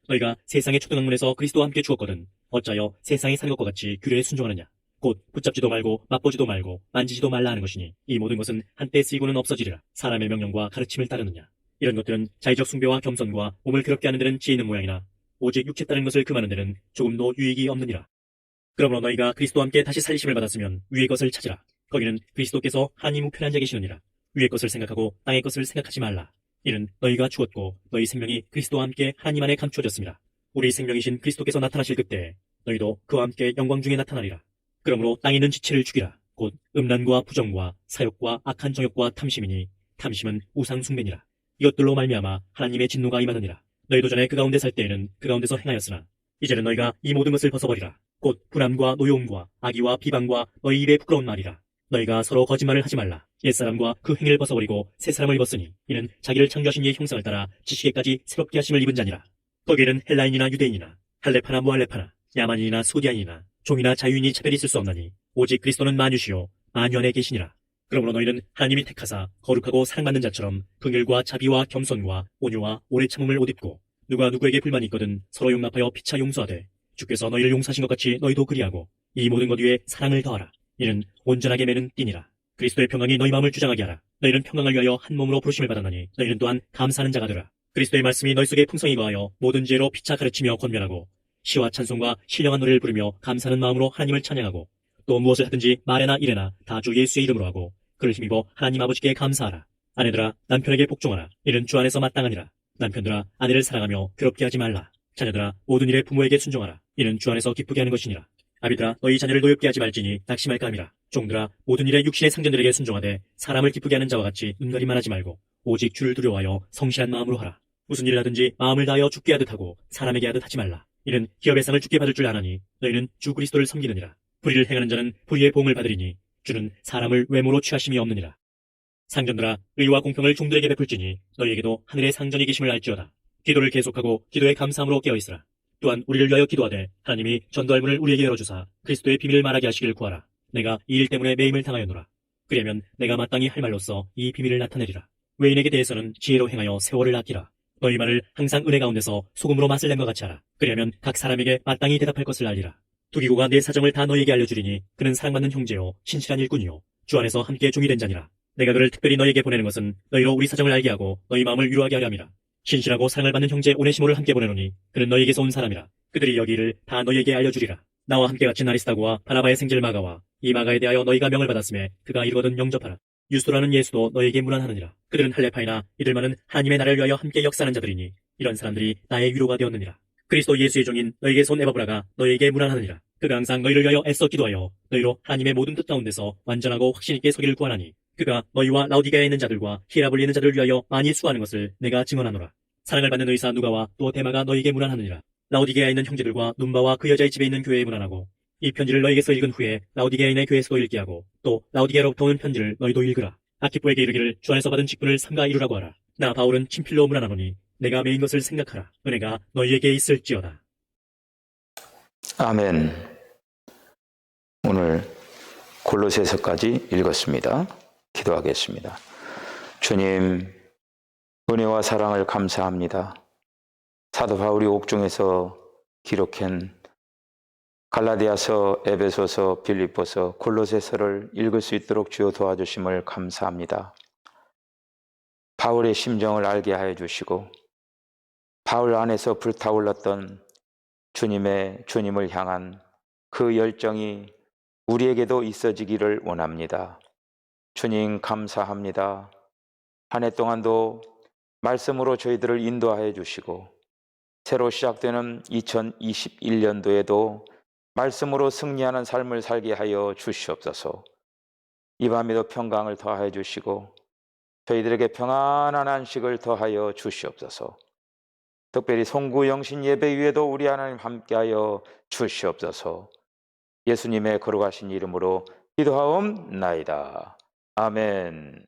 [SPEAKER 2] 너희가 세상의 초등학문에서 그리스도와 함께 죽었거든 어찌하여 세상에 사는 것과 같이 규례에 순종하느냐. 곧 붙잡지도 말고 맛보지도 말고 만지지도 말라 하는 것이니 이 모든 것은 한때 쓰이고는 없어지리라. 사람의 명령과 가르침을 따르느냐. 이런 것들은 자의적 숭배와 겸손과 몸을 괴롭게 하는 데는 지혜 있는 모양이나 오직 육체 따르는 것을 금하는 데는 조금도 유익이 없느니라. 그러므로 너희가 그리스도와 함께 다시 살리심을 받았으면 위의 것을 찾으라. 거기는 그리스도께서 하나님 우편에 앉아 계시느니라. 위의 것을 생각하고 땅의 것을 생각하지 말라. 이는 너희가 죽었고 너희 생명이 그리스도와 함께 하나님 안에 감추어졌습니다. 우리 생명이신 그리스도께서 나타나실 그때 너희도 그와 함께 영광 중에 나타나리라. 그러므로 땅에 있는 지체를 죽이라. 곧 음란과 부정과 사욕과 악한 정욕과 탐심이니 탐심은 우상 숭배니라. 이것들로 말미암아 하나님의 진노가 임하느니라. 너희도 전에 그 가운데 살 때에는 그 가운데서 행하였으나 이제는 너희가 이 모든 것을 벗어버리라. 곧 불암과 노여움과 악의와 비방과 너희 입에 부끄러운 말이라. 너희가 서로 거짓말을 하지 말라. 옛사람과 그 행위를 벗어버리고 새 사람을 입었으니 이는 자기를 창조하신 이의 형상을 따라 지식에까지 새롭게 하심을 입은 자니라. 거기에는 헬라인이나 유대인이나 할레파나 무할레파나 야만인이나 소디안이나 종이나 자유인이 차별이 있을 수 없나니 오직 그리스도는 만유시요 만유 안에 계시니라. 그러므로 너희는 하나님이 택하사 거룩하고 사랑받는 자처럼 긍휼과 자비와 겸손과 온유와 오래 참음을 옷 입고 누가 누구에게 불만이 있거든 서로 용납하여 피차 용서하되 주께서 너희를 용서하신 것 같이 너희도 그리하고 이 모든 것 위에 사랑을 더하라. 이는 온전하게 매는 띠니라. 그리스도의 평강이 너희 마음을 주장하게 하라. 너희는 평강을 위하여 한 몸으로 부르심을 받았나니 너희는 또한 감사하는 자가 되라. 그리스도의 말씀이 너희 속에 풍성히 거하여 모든 지혜로 피차 가르치며 권면하고 시와 찬송과 신령한 노래를 부르며 감사하는 마음으로 하나님을 찬양하고 또 무엇을 하든지 말에나 일에나 다 주 예수의 이름으로 하고 그를 힘입어 하나님 아버지께 감사하라. 아내들아 남편에게 복종하라. 이는 주 안에서 마땅하니라. 남편들아 아내를 사랑하며 괴롭게 하지 말라. 자녀들아 모든 일에 부모에게 순종하라. 이는 주 안에서 기쁘게 하는 것이니라. 아비들아 너희 자녀를 노엽게 하지 말지니 낙심할까 함이라. 종들아 모든 일에 육신의 상전들에게 순종하되 사람을 기쁘게 하는 자와 같이 눈가림만 하지 말고 오직 주를 두려워하여 성실한 마음으로 하라. 무슨 일을 하든지 마음을 다하여 죽게 하듯 하고 사람에게 하듯 하지 말라. 이는 기업의 상을 죽게 받을 줄 아나니 너희는 주 그리스도를 섬기느니라. 불의를 행하는 자는 불의의 보응을 받으리니 주는 사람을 외모로 취하심이 없느니라. 상전들아 의와 공평을 종들에게 베풀지니 너희에게도 하늘의 상전이 계심을 알지어다. 기도를 계속하고 기도에 감사함으로 깨어있으라. 또한 우리를 위하여 기도하되 하나님이 전도할 문을 우리에게 열어주사 그리스도의 비밀을 말하게 하시길 구하라. 내가 이 일 때문에 매임을 당하였노라. 그러면 내가 마땅히 할 말로써 이 비밀을 나타내리라. 외인에게 대해서는 지혜로 행하여 세월을 아끼라. 너희 말을 항상 은혜 가운데서 소금으로 맛을 낸 것 같이 하라. 그러면 각 사람에게 마땅히 대답할 것을 알리라. 두기고가 내 사정을 다 너희에게 알려주리니 그는 사랑받는 형제요 신실한 일꾼이요 주 안에서 함께 종이 된 자니라. 내가 그를 특별히 너희에게 보내는 것은 너희로 우리 사정을 알게 하고 너희 마음을 위로하게 하려 함이라. 신실하고 사랑을 받는 형제 오네시모를 함께 보내노니 그는 너희에게서 온 사람이라. 그들이 여기 일을 다 너희에게 알려주리라. 나와 함께 갇힌 아리스다고와 바나바의 생질 마가와 이 마가에 대하여 너희가 명을 받았음에 그가 이르거든 영접하라. 유스도라는 예수도 너희에게 문안하느니라. 그들은 할레파이나 이들만은 하나님의 나라를 위하여 함께 역사하는 자들이니 이런 사람들이 나의 위로가 되었느니라. 그리스도 예수의 종인 너희에게서 온 에바브라가 너희에게 문안하느니라. 그가 항상 너희를 위하여 애써 기도하여 너희로 하나님의 모든 뜻 가운데서 완전하고 확신 있게 서기를 구하나니 그가 너희와 라우디게아에 있는 자들과 히라볼리에 있는 자들을 위하여 많이 수고하는 것을 내가 증언하노라. 사랑을 받는 의사 누가와 또 데마가 너희에게 문안하느니라. 라우디게아에 있는 형제들과 눈바와 그 여자의 집에 있는 교회에 문안하고 이 편지를 너희에게서 읽은 후에 라우디게아인의 교회에서도 읽게 하고 또 라우디게아로부터 오는 편지를 너희도 읽으라. 아키포에게 이르기를 주 안에서 받은 직분을 삼가 이루라고 하라. 나 바울은 친필로 문안하노니 내가 메인 것을 생각하라. 은혜가 너희에게 있을지어다.
[SPEAKER 1] 아멘. 오늘 골로새서까지 읽었습니다. 기도하겠습니다. 주님, 은혜와 사랑을 감사합니다. 사도 바울이 옥중에서 기록한 갈라디아서, 에베소서, 빌립보서, 골로새서를 읽을 수 있도록 주여 도와주심을 감사합니다. 바울의 심정을 알게 하여 주시고 바울 안에서 불타올랐던 주님을 향한 그 열정이 우리에게도 있어지기를 원합니다. 주님 감사합니다. 한 해 동안도 말씀으로 저희들을 인도하여 주시고 새로 시작되는 2021년도에도 말씀으로 승리하는 삶을 살게 하여 주시옵소서. 이 밤에도 평강을 더하여 주시고 저희들에게 평안한 안식을 더하여 주시옵소서. 특별히 송구 영신 예배 위에도 우리 하나님 함께하여 주시옵소서. 예수님의 거룩하신 이름으로 기도하옵나이다. 아멘.